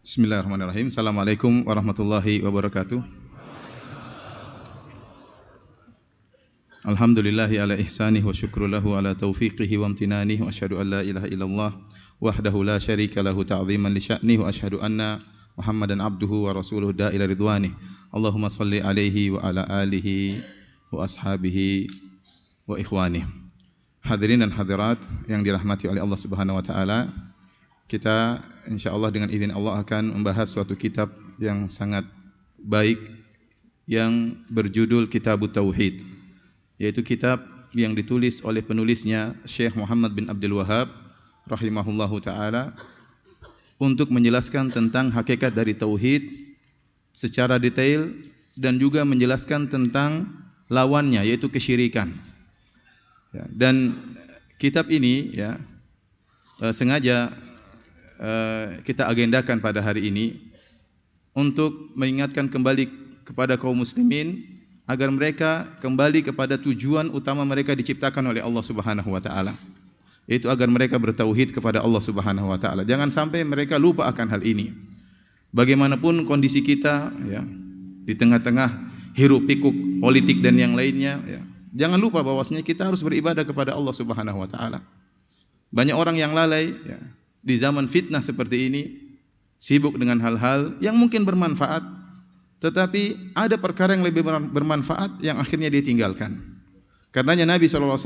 Bismillahirrahmanirrahim. Assalamualaikum warahmatullahi wabarakatuh. Alhamdulillahi ala ihsanih wa syukru lahu ala taufiqihi wa amtinanih wa asyhadu an la ilaha illallah wahdahu la syarika lahu ta'ziman li sya'nih wa asyhadu anna Muhammadan abduhu wa rasuluhu da'ila ridwanih. Allahumma salli alaihi wa ala alihi wa ashabihi wa ikhwanih. Hadirin dan hadirat yang dirahmati oleh Allah Subhanahu wa taala, kita insyaallah dengan izin Allah akan membahas suatu kitab yang sangat baik yang berjudul Kitabut Tauhid, yaitu kitab yang ditulis oleh penulisnya Syekh Muhammad bin Abdul Wahhab rahimahullahu taala untuk menjelaskan tentang hakikat dari tauhid secara detail dan juga menjelaskan tentang lawannya, yaitu kesyirikan. Dan kitab ini sengaja kita agendakan pada hari ini untuk mengingatkan kembali kepada kaum muslimin agar mereka kembali kepada tujuan utama mereka diciptakan oleh Allah Subhanahu wa taala, yaitu agar mereka bertauhid kepada Allah Subhanahu wa taala. Jangan sampai mereka lupa akan hal ini. Bagaimanapun kondisi kita di tengah-tengah hiruk pikuk politik dan yang lainnya, jangan lupa bahwasanya kita harus beribadah kepada Allah Subhanahu wa taala. Banyak orang yang lalai di zaman fitnah seperti ini, sibuk dengan hal-hal yang mungkin bermanfaat, tetapi ada perkara yang lebih bermanfaat yang akhirnya dia tinggalkan. Karenanya Nabi SAW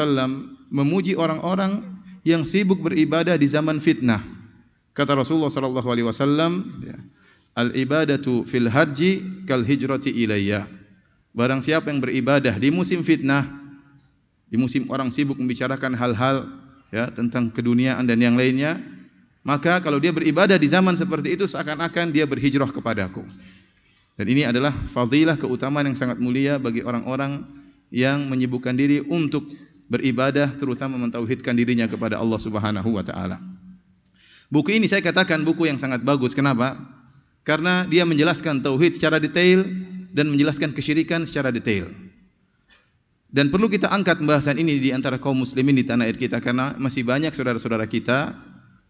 memuji orang-orang yang sibuk beribadah di zaman fitnah. Kata Rasulullah SAW, al-ibadatu fil haji kal hijrati ilayya. Barang siapa yang beribadah di musim fitnah, di musim orang sibuk membicarakan hal-hal tentang keduniaan dan yang lainnya, maka kalau dia beribadah di zaman seperti itu seakan-akan dia berhijrah kepadaku. Dan ini adalah fadilah, keutamaan yang sangat mulia bagi orang-orang yang menyibukkan diri untuk beribadah, terutama mentauhidkan dirinya kepada Allah Subhanahu wa taala. Buku ini saya katakan buku yang sangat bagus. Kenapa? Karena dia menjelaskan tauhid secara detail dan menjelaskan kesyirikan secara detail. Dan perlu kita angkat pembahasan ini di antara kaum muslimin di tanah air kita, karena masih banyak saudara-saudara kita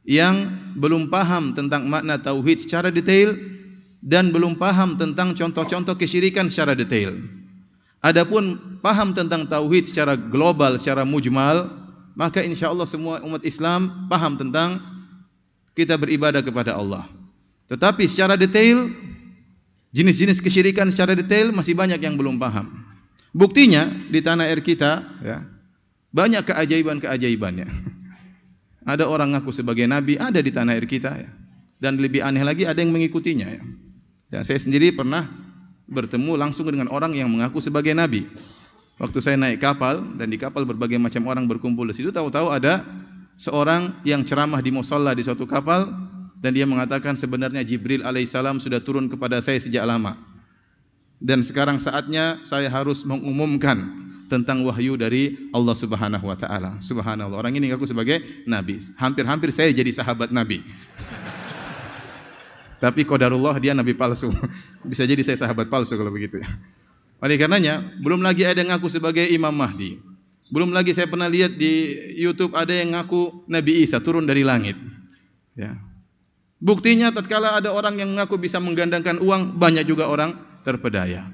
yang belum paham tentang makna tauhid secara detail dan belum paham tentang contoh-contoh kesyirikan secara detail. Adapun paham tentang tauhid secara global, secara mujmal, maka insyaallah semua umat Islam paham tentang kita beribadah kepada Allah. Tetapi secara detail, jenis-jenis kesyirikan secara detail masih banyak yang belum paham. Buktinya di tanah air kita banyak keajaiban-keajaibannya. Ada orang ngaku sebagai nabi, ada di tanah air kita dan lebih aneh lagi ada yang mengikutinya. Saya sendiri pernah bertemu langsung dengan orang yang mengaku sebagai nabi. Waktu saya naik kapal dan di kapal berbagai macam orang berkumpul di situ, tahu-tahu ada seorang yang ceramah di musalla di suatu kapal dan dia mengatakan sebenarnya Jibril alaihissalam sudah turun kepada saya sejak lama. Dan sekarang saatnya saya harus mengumumkan tentang wahyu dari Allah Subhanahu wa taala. Subhanallah, orang ini ngaku sebagai nabi. Hampir-hampir saya jadi sahabat nabi. Tapi qadarullah dia nabi palsu. Bisa jadi saya sahabat palsu kalau begitu. Oleh karenanya, belum lagi ada yang ngaku sebagai Imam Mahdi. Belum lagi saya pernah lihat di YouTube ada yang ngaku Nabi Isa turun dari langit. Buktinya tatkala ada orang yang mengaku bisa menggandangkan uang, banyak juga orang terpedaya.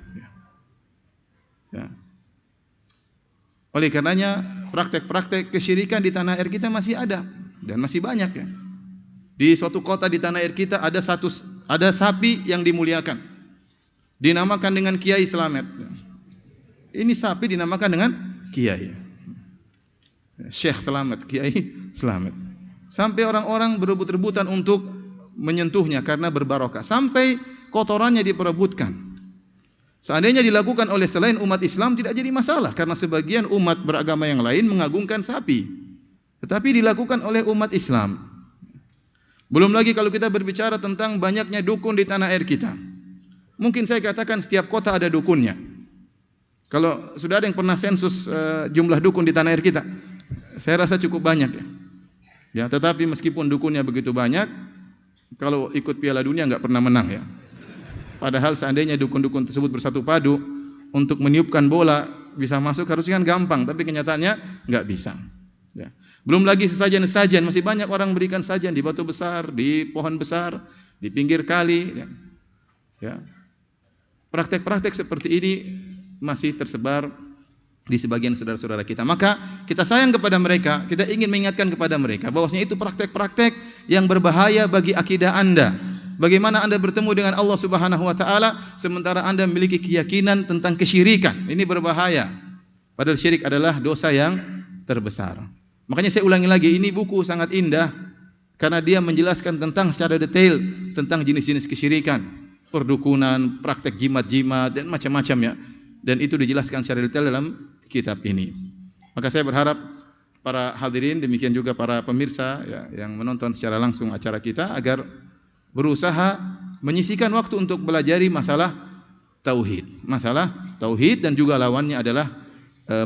Oleh karenanya praktek-praktek kesyirikan di tanah air kita masih ada dan masih banyak. Di suatu kota di tanah air kita ada sapi yang dimuliakan, dinamakan dengan Kiai Slamet. Ini sapi dinamakan dengan Kiai Syekh Slamet, Kiai Slamet. Sampai orang-orang berebut-rebutan untuk menyentuhnya karena berbarokah, sampai kotorannya diperebutkan. Seandainya dilakukan oleh selain umat Islam tidak jadi masalah, karena sebagian umat beragama yang lain mengagungkan sapi. Tetapi dilakukan oleh umat Islam. Belum lagi kalau kita berbicara tentang banyaknya dukun di tanah air kita. Mungkin saya katakan setiap kota ada dukunnya. Kalau sudah ada yang pernah sensus jumlah dukun di tanah air kita, saya rasa cukup banyak tetapi meskipun dukunnya begitu banyak, kalau ikut Piala Dunia enggak pernah menang Padahal seandainya dukun-dukun tersebut bersatu padu untuk meniupkan bola bisa masuk, harusnya kan gampang, tapi kenyataannya enggak bisa. Belum lagi sesajen-sesajen, masih banyak orang berikan sajian di batu besar, di pohon besar, di pinggir kali, ya. Praktek-praktek seperti ini masih tersebar di sebagian saudara-saudara kita. Maka kita sayang kepada mereka, kita ingin mengingatkan kepada mereka bahwasanya itu praktek-praktek yang berbahaya bagi akidah Anda. Bagaimana Anda bertemu dengan Allah Subhanahu wa taala sementara Anda memiliki keyakinan tentang kesyirikan. Ini berbahaya. Padahal syirik adalah dosa yang terbesar. Makanya saya ulangi lagi, ini buku sangat indah karena dia menjelaskan tentang secara detail tentang jenis-jenis kesyirikan, perdukunan, praktek jimat-jimat dan macam-macam ya. Dan itu dijelaskan secara detail dalam kitab ini. Maka saya berharap para hadirin, demikian juga para pemirsa ya, yang menonton secara langsung acara kita agar berusaha menyisihkan waktu untuk belajari masalah tauhid. Masalah tauhid dan juga lawannya adalah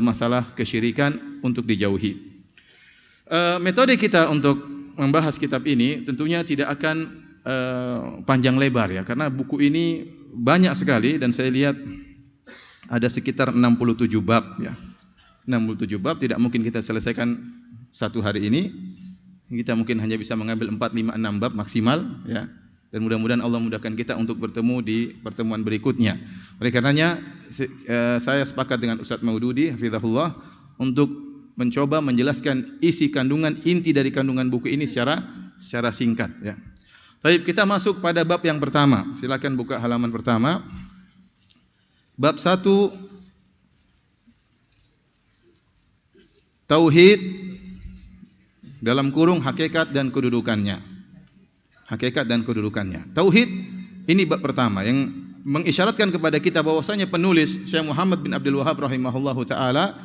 masalah kesyirikan untuk dijauhi. Metode kita untuk membahas kitab ini tentunya tidak akan panjang lebar ya, karena buku ini banyak sekali dan saya lihat ada sekitar 67 bab ya. 67 bab tidak mungkin kita selesaikan satu hari ini. Kita mungkin hanya bisa mengambil 4, 5, 6 bab maksimal ya. Dan mudah-mudahan Allah mudahkan kita untuk bertemu di pertemuan berikutnya. Oleh karenanya saya sepakat dengan Ustaz Maududi hafizahullah untuk mencoba menjelaskan isi kandungan inti dari kandungan buku ini secara singkat ya. Baik, kita masuk pada bab yang pertama. Silakan buka halaman pertama. Bab 1, Tauhid dalam kurung hakikat dan kedudukannya. Hakikat dan kedudukannya. Tauhid ini bab pertama yang mengisyaratkan kepada kita bahwasanya penulis Syekh Muhammad bin Abdul Wahhab rahimahullahu taala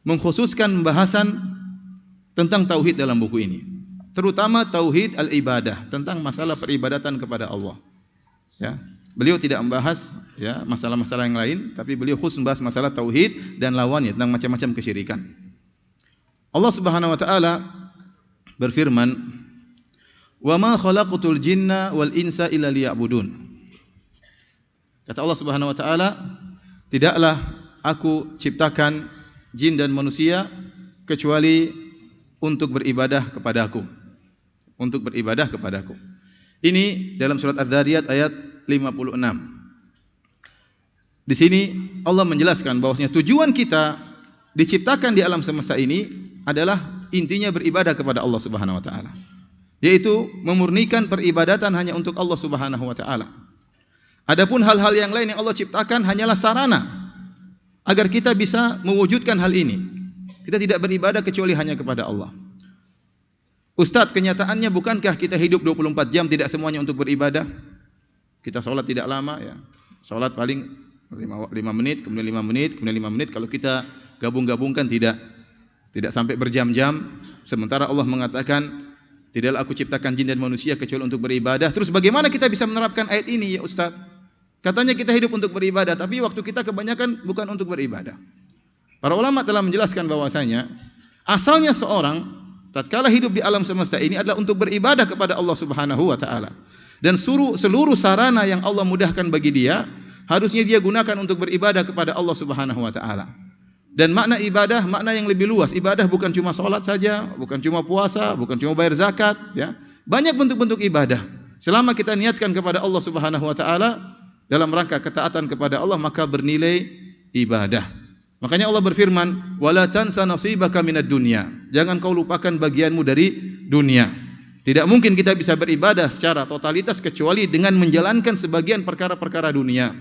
mengkhususkan pembahasan tentang tauhid dalam buku ini. Terutama tauhid al-ibadah, tentang masalah peribadatan kepada Allah. Ya. Beliau tidak membahas ya masalah-masalah yang lain, tapi beliau khusus membahas masalah tauhid dan lawannya tentang macam-macam kesyirikan. Allah Subhanahu wa taala berfirman, "Wa ma khalaqtul jinna wal insa illa liya'budun." Kata Allah Subhanahu wa taala, tidaklah aku ciptakan jin dan manusia kecuali untuk beribadah kepadaku. Untuk beribadah kepadaku. Ini dalam surat Az-Zariyat ayat 56. Di sini Allah menjelaskan bahwasanya tujuan kita diciptakan di alam semesta ini adalah intinya beribadah kepada Allah Subhanahu wa taala. Yaitu memurnikan peribadatan hanya untuk Allah Subhanahu wa taala. Adapun hal-hal yang lain yang Allah ciptakan hanyalah sarana agar kita bisa mewujudkan hal ini. Kita tidak beribadah kecuali hanya kepada Allah. Ustaz, kenyataannya bukankah kita hidup 24 jam tidak semuanya untuk beribadah? Kita sholat tidak lama ya. Sholat paling 5 menit, kemudian 5 menit, kemudian 5 menit. Kalau kita gabung-gabungkan tidak sampai berjam-jam. Sementara Allah mengatakan, tidaklah aku ciptakan jin dan manusia kecuali untuk beribadah. Terus bagaimana kita bisa menerapkan ayat ini ya Ustaz? Katanya kita hidup untuk beribadah, tapi waktu kita kebanyakan bukan untuk beribadah. Para ulama telah menjelaskan bahwasanya asalnya seorang tatkala hidup di alam semesta ini adalah untuk beribadah kepada Allah Subhanahu wa taala. Dan seluruh sarana yang Allah mudahkan bagi dia harusnya dia gunakan untuk beribadah kepada Allah Subhanahu wa taala. Dan makna ibadah, makna yang lebih luas. Ibadah bukan cuma salat saja, bukan cuma puasa, bukan cuma bayar zakat, ya. Banyak bentuk-bentuk ibadah. Selama kita niatkan kepada Allah Subhanahu wa taala dalam rangka ketaatan kepada Allah, maka bernilai ibadah. Makanya Allah berfirman, "Wala tansa nasibaka minad dunya." Jangan kau lupakan bagianmu dari dunia. Tidak mungkin kita bisa beribadah secara totalitas kecuali dengan menjalankan sebagian perkara-perkara dunia.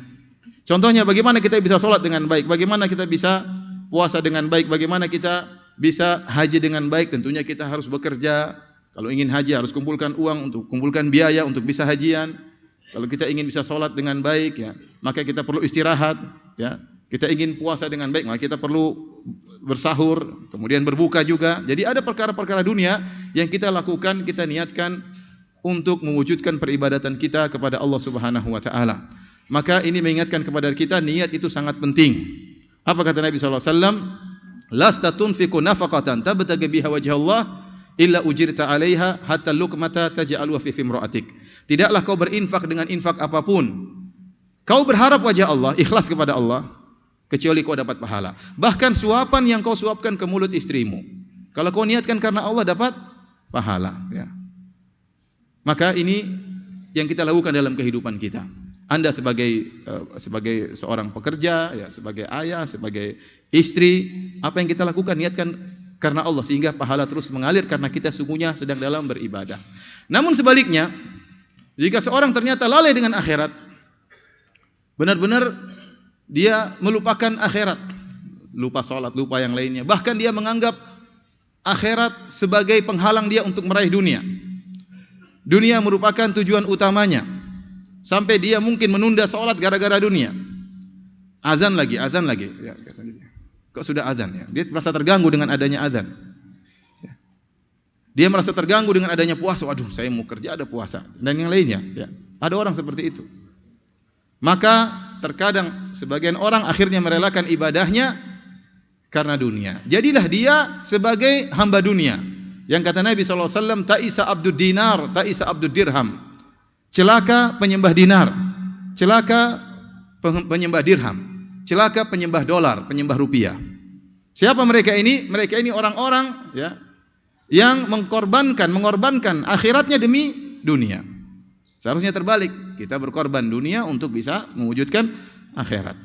Contohnya bagaimana kita bisa sholat dengan baik, bagaimana kita bisa puasa dengan baik, bagaimana kita bisa haji dengan baik. Tentunya kita harus bekerja. Kalau ingin haji harus kumpulkan uang untuk kumpulkan biaya untuk bisa hajian. Kalau kita ingin bisa sholat dengan baik, ya, maka kita perlu istirahat. Ya. Kita ingin puasa dengan baik, maka kita perlu bersahur, kemudian berbuka juga. Jadi ada perkara-perkara dunia yang kita lakukan, kita niatkan untuk mewujudkan peribadatan kita kepada Allah Subhanahu wa taala. Maka ini mengingatkan kepada kita niat itu sangat penting. Apa kata Nabi sallallahu alaihi wasallam? Lasta tunfiqu nafaqatan tabtaghi biha wajha Allah illa ujirta 'alaiha hatta luqmata taj'aluha fi imra'atik. Tidaklah kau berinfak dengan infak apapun. Kau berharap wajah Allah, ikhlas kepada Allah, kecuali kau dapat pahala. Bahkan suapan yang kau suapkan ke mulut istrimu, kalau kau niatkan karena Allah dapat pahala. Ya. Maka ini yang kita lakukan dalam kehidupan kita. Anda sebagai seorang pekerja, ya, sebagai ayah, sebagai istri, apa yang kita lakukan niatkan karena Allah sehingga pahala terus mengalir karena kita sungguhnya sedang dalam beribadah. Namun sebaliknya, jika seorang ternyata lalai dengan akhirat, benar-benar dia melupakan akhirat, lupa salat, lupa yang lainnya, bahkan dia menganggap akhirat sebagai penghalang dia untuk meraih dunia. Dunia merupakan tujuan utamanya. Sampai dia mungkin menunda salat gara-gara dunia. Azan lagi. Ya, kok sudah azan ya? Dia merasa terganggu dengan adanya azan. Dia merasa terganggu dengan adanya puasa. Waduh, saya mau kerja ada puasa dan yang lainnya. Ya. Ada orang seperti itu. Maka terkadang sebagian orang akhirnya merelakan ibadahnya karena dunia. Jadilah dia sebagai hamba dunia. Yang kata Nabi SAW, ta'isa abdud dinar, ta'isa abdud dirham. Celaka penyembah dinar, celaka penyembah dirham, celaka penyembah dolar, penyembah rupiah. Siapa mereka ini? Mereka ini orang-orang, ya, yang mengorbankan akhiratnya demi dunia. Seharusnya terbalik, kita berkorban dunia untuk bisa mewujudkan akhirat.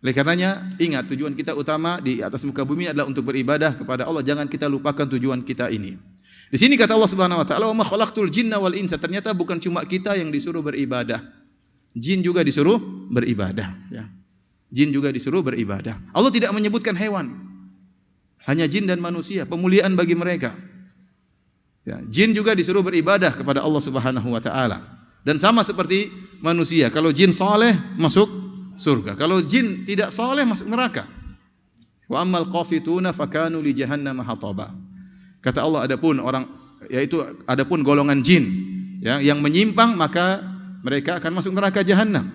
Oleh karenanya, ingat tujuan kita utama di atas muka bumi adalah untuk beribadah kepada Allah. Jangan kita lupakan tujuan kita ini. Di sini kata Allah Subhanahu wa taala, "Wa ma khalaqtul jinna wal insa." Ternyata bukan cuma kita yang disuruh beribadah. Jin juga disuruh beribadah, ya. Jin juga disuruh beribadah. Allah tidak menyebutkan hewan. Hanya jin dan manusia, pemuliaan bagi mereka. Ya, jin juga disuruh beribadah kepada Allah Subhanahu wa taala. Dan sama seperti manusia, kalau jin saleh masuk surga. Kalau jin tidak saleh masuk neraka. Wa ammal qasituna fakanu li jahannam hataba. Kata Allah, adapun golongan jin, ya, yang menyimpang maka mereka akan masuk neraka jahanam.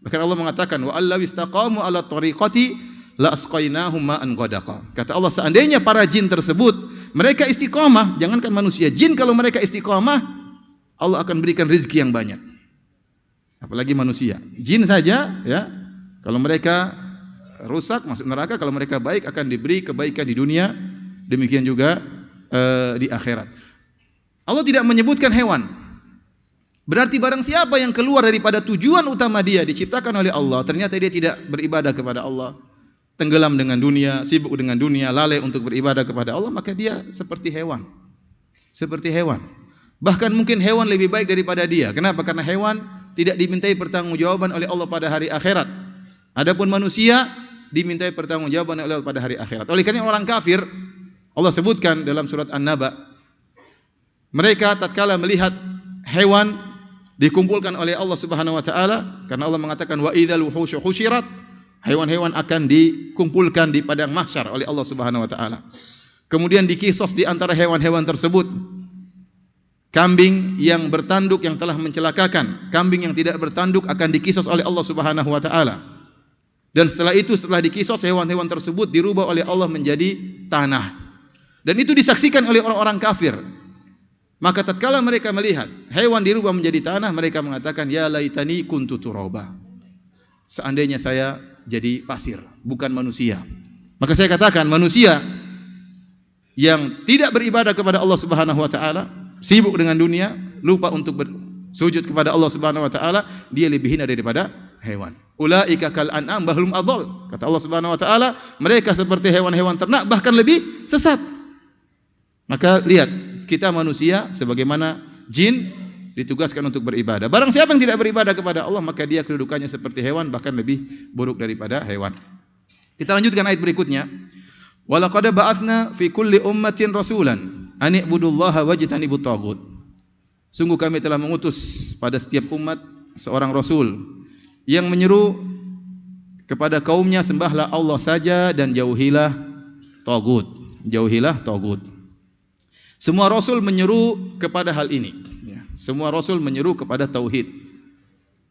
Bahkan Allah mengatakan, wa allaw istaqamu ala tariqati la asqainahum ma'an ghadaqa. Kata Allah, seandainya para jin tersebut mereka istiqamah, jangankan manusia, jin kalau mereka istiqamah, Allah akan berikan rezeki yang banyak. Apalagi manusia. Jin saja, ya, kalau mereka rusak masuk neraka, kalau mereka baik akan diberi kebaikan di dunia, demikian juga di akhirat. Allah tidak menyebutkan hewan. Berarti barang siapa yang keluar daripada tujuan utama dia diciptakan oleh Allah, ternyata dia tidak beribadah kepada Allah, tenggelam dengan dunia, sibuk dengan dunia, lalai untuk beribadah kepada Allah, maka dia seperti hewan. Seperti hewan. Bahkan mungkin hewan lebih baik daripada dia. Kenapa? Karena hewan tidak dimintai pertanggungjawaban oleh Allah pada hari akhirat. Adapun manusia dimintai pertanggungjawaban oleh Allah pada hari akhirat. Oleh karena orang kafir, Allah sebutkan dalam surat An-Naba, mereka tatkala melihat hewan dikumpulkan oleh Allah Subhanahu wa taala, karena Allah mengatakan wa idzal wuhusyu husyirat, hewan-hewan akan dikumpulkan di padang mahsyar oleh Allah Subhanahu wa taala. Kemudian dikisos di antara hewan-hewan tersebut kambing yang bertanduk yang telah mencelakakan, kambing yang tidak bertanduk akan dikisos oleh Allah Subhanahu wa taala. Dan setelah itu, setelah dikisos, hewan-hewan tersebut dirubah oleh Allah menjadi tanah. Dan itu disaksikan oleh orang-orang kafir. Maka tatkala mereka melihat hewan dirubah menjadi tanah, mereka mengatakan, ya laitani kuntu turaba. Seandainya saya jadi pasir, bukan manusia. Maka saya katakan, manusia yang tidak beribadah kepada Allah Subhanahu wa taala, sibuk dengan dunia, lupa untuk bersujud kepada Allah Subhanahu wa taala, dia lebih hina daripada hewan. Ulaika kal an'am bahlum adall. Kata Allah Subhanahu wa taala, mereka seperti hewan-hewan ternak, bahkan lebih sesat. Maka lihat, kita manusia sebagaimana jin ditugaskan untuk beribadah. Barang siapa yang tidak beribadah kepada Allah, maka dia kedudukannya seperti hewan, bahkan lebih buruk daripada hewan. Kita lanjutkan ayat berikutnya. Wa laqad ba'atsna fi kulli ummatin rasulan an i'budullaha wajtanibut taghut. Sungguh kami telah mengutus pada setiap umat seorang rasul yang menyeru kepada kaumnya, sembahlah Allah saja dan jauhilah taghut. Jauhilah taghut. Semua rasul menyeru kepada hal ini, ya. Semua rasul menyeru kepada tauhid.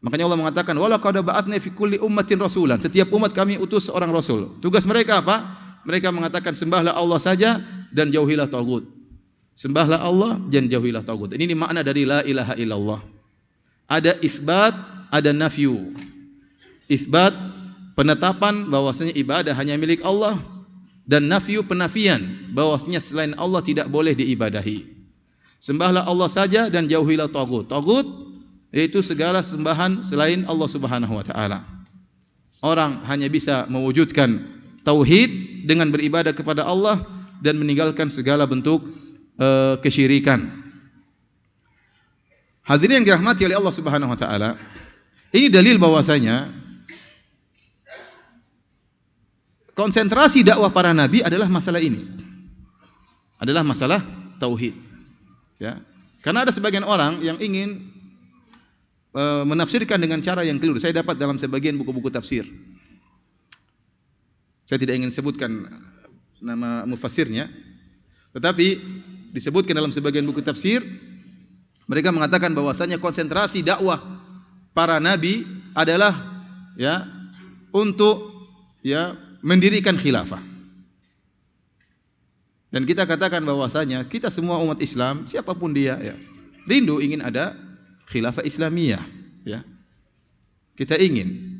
Makanya Allah mengatakan, wa laqad ba'atsna fi kulli ummatin rasulan. Setiap umat kami utus seorang rasul. Tugas mereka apa? Mereka mengatakan, sembahlah Allah saja dan jauhilah taghut. Sembahlah Allah dan jauhilah taghut. Ini makna dari la ilaha illallah. Ada isbat, ada nafyu. Isbat, penetapan bahwasanya ibadah hanya milik Allah, dan nafyu, penafian bahwasanya selain Allah tidak boleh diibadahi. Sembahlah Allah saja dan jauhilah tagut. Tagut yaitu segala sembahan selain Allah Subhanahu wa taala. Orang hanya bisa mewujudkan tauhid dengan beribadah kepada Allah dan meninggalkan segala bentuk kesyirikan. Hadirin yang dirahmati oleh Allah Subhanahu wa taala, ini dalil bahwasanya konsentrasi dakwah para nabi adalah masalah ini. Adalah masalah tauhid. Ya. Karena ada sebagian orang yang ingin menafsirkan dengan cara yang keliru. Saya dapat dalam sebagian buku-buku tafsir. Saya tidak ingin sebutkan nama mufassirnya, tetapi disebutkan dalam sebagian buku tafsir, mereka mengatakan bahwasanya konsentrasi dakwah para nabi adalah ya untuk ya mendirikan khilafah. Dan kita katakan bahwasanya kita semua umat Islam, siapapun dia ya, rindu ingin ada khilafah Islamiyah, ya. Kita ingin.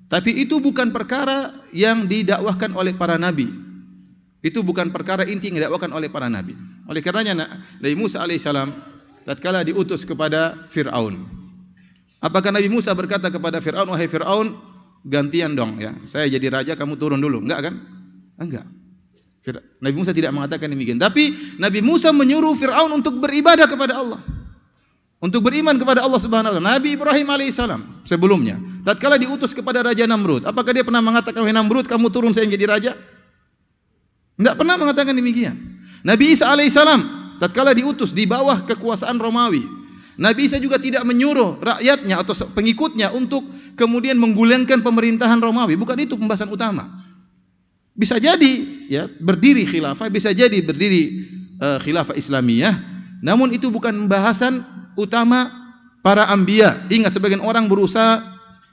Tapi itu bukan perkara yang didakwahkan oleh para nabi. Itu bukan perkara inti yang didakwahkan oleh para nabi. Oleh karenanya Nabi Musa alaihissalam tatkala diutus kepada Fir'aun. Apakah Nabi Musa berkata kepada Fir'aun, "Wahai Fir'aun, gantian dong ya. Saya jadi raja, kamu turun dulu." Enggak kan? Enggak. Nabi Musa tidak mengatakan demikian. Tapi Nabi Musa menyuruh Fir'aun untuk beribadah kepada Allah. Untuk beriman kepada Allah Subhanahu wa taala. Nabi Ibrahim alaihissalam sebelumnya, tatkala diutus kepada Raja Namrud, apakah dia pernah mengatakan, "Wahai Namrud, kamu turun saya jadi raja?" Enggak pernah mengatakan demikian. Nabi Isa alaihissalam tatkala diutus di bawah kekuasaan Romawi, Nabi Isa juga tidak menyuruh rakyatnya atau pengikutnya untuk kemudian menggulingkan pemerintahan Romawi. Bukan itu pembahasan utama. Bisa jadi ya berdiri khilafah, bisa jadi berdiri khilafah Islamiyah, namun itu bukan pembahasan utama para anbiya. Ingat, sebagian orang berusaha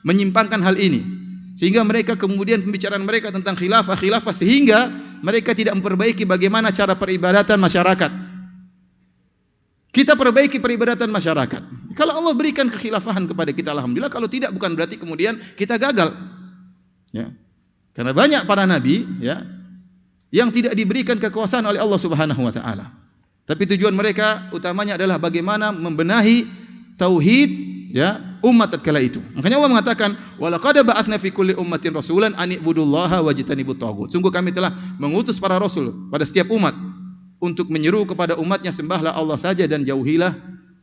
menyimpangkan hal ini sehingga mereka kemudian pembicaraan mereka tentang khilafah sehingga mereka tidak memperbaiki bagaimana cara peribadatan masyarakat. Kita perbaiki peribadatan masyarakat. Kalau Allah berikan kekhilafahan kepada kita, alhamdulillah. Kalau tidak, bukan berarti kemudian kita gagal. Ya. Karena banyak para nabi ya yang tidak diberikan kekuasaan oleh Allah Subhanahu wa taala. Tapi tujuan mereka utamanya adalah bagaimana membenahi tauhid ya umat tatkala itu. Makanya Allah mengatakan, "Wa laqad ba'atsna fi kulli ummatin rasulan an ibudullaha wajtanibut taghut." Sungguh kami telah mengutus para rasul pada setiap umat untuk menyeru kepada umatnya, sembahlah Allah saja dan jauhilah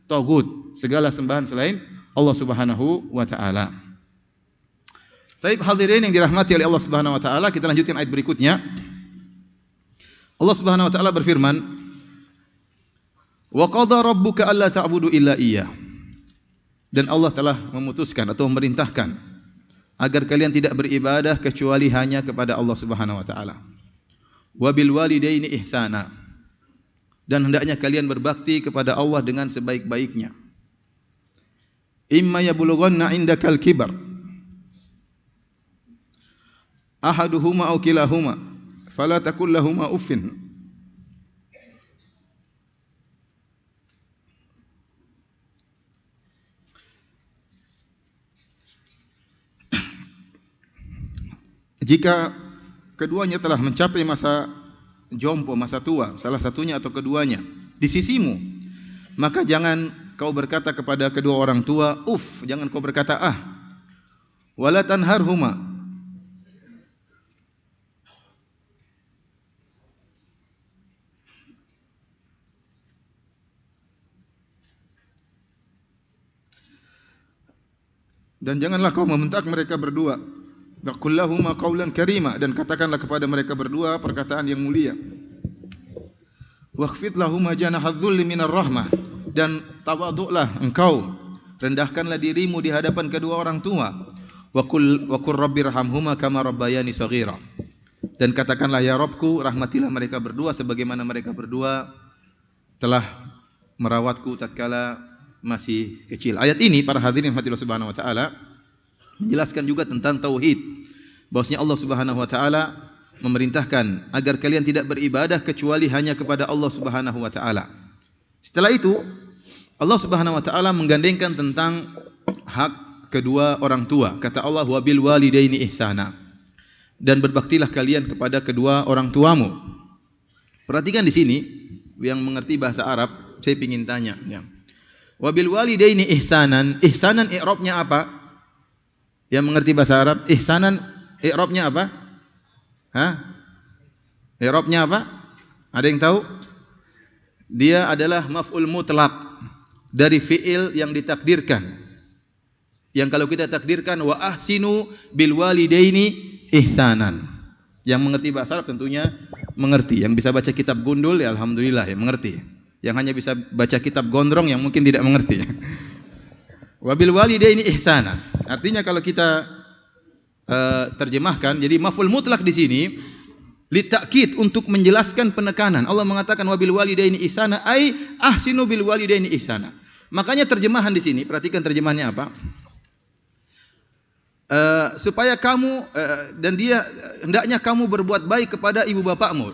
taghut, segala sembahan selain Allah Subhanahu wa taala. Baik hadirin yang dirahmati oleh Allah Subhanahu wa taala, kita lanjutkan ayat berikutnya. Allah Subhanahu wa taala berfirman, "Wa qadha rabbuka alla ta'budu illa iyyah." Dan Allah telah memutuskan atau memerintahkan agar kalian tidak beribadah kecuali hanya kepada Allah Subhanahu wa taala. Wa bil walidaini ihsana. Dan hendaknya kalian berbakti kepada Allah dengan sebaik-baiknya. Imma yablughanna indakal kibar ahaduhuma aw kilahuma fala taqul lahumā uffin. Jika keduanya telah mencapai masa jompo, masa tua, salah satunya atau keduanya di sisimu, maka jangan kau berkata kepada kedua orang tua, "Uff," jangan kau berkata "ah." Wala tanharhuma, dan janganlah kau membentak mereka berdua. Qul lahumā qawlan karīmā, dan katakanlah kepada mereka berdua perkataan yang mulia. Wakhfid lahumā janahadz dzulli minar rahmah, dan tawadhu'lah engkau, rendahkanlah dirimu di hadapan kedua orang tua. Wa qul rabbirhamhumā kamā rabbayānī shaghīrā, dan katakanlah, ya Rabbku, rahmatilah mereka berdua sebagaimana mereka berdua telah merawatku tatkala masih kecil. Ayat ini para hadirin Allah Subhanahu wa taala menjelaskan juga tentang tauhid. Bahwasanya Allah Subhanahu wa taala memerintahkan agar kalian tidak beribadah kecuali hanya kepada Allah Subhanahu wa taala. Setelah itu Allah Subhanahu wa taala menggandengkan tentang hak kedua orang tua. Kata Allah, "Wa bil walidaini ihsana." Dan berbaktilah kalian kepada kedua orang tuamu. Perhatikan di sini, yang mengerti bahasa Arab saya ingin tanya ya. Wabil walidaini ihsanan. Ihsanan i'rabnya apa? Yang mengerti bahasa Arab, ihsanan i'rabnya apa? Hah? I'rabnya apa? Ada yang tahu? Dia adalah maf'ul mutlaq dari fi'il yang ditakdirkan. Yang kalau kita takdirkan wa ahsinu bil walidaini ihsanan. Yang mengerti bahasa Arab tentunya mengerti. Yang bisa baca kitab gundul ya alhamdulillah ya mengerti. Yang hanya bisa baca kitab gondrong yang mungkin tidak mengerti. Wabil walidaini ihsana. Artinya kalau kita terjemahkan, jadi maf'ul mutlaq di sini litakid untuk menjelaskan penekanan. Allah mengatakan wabil walidaini ihsana ai ahsinu bil walidaini ihsana. Makanya terjemahan di sini, perhatikan terjemahannya apa? Supaya kamu dan dia hendaknya kamu berbuat baik kepada ibu bapakmu.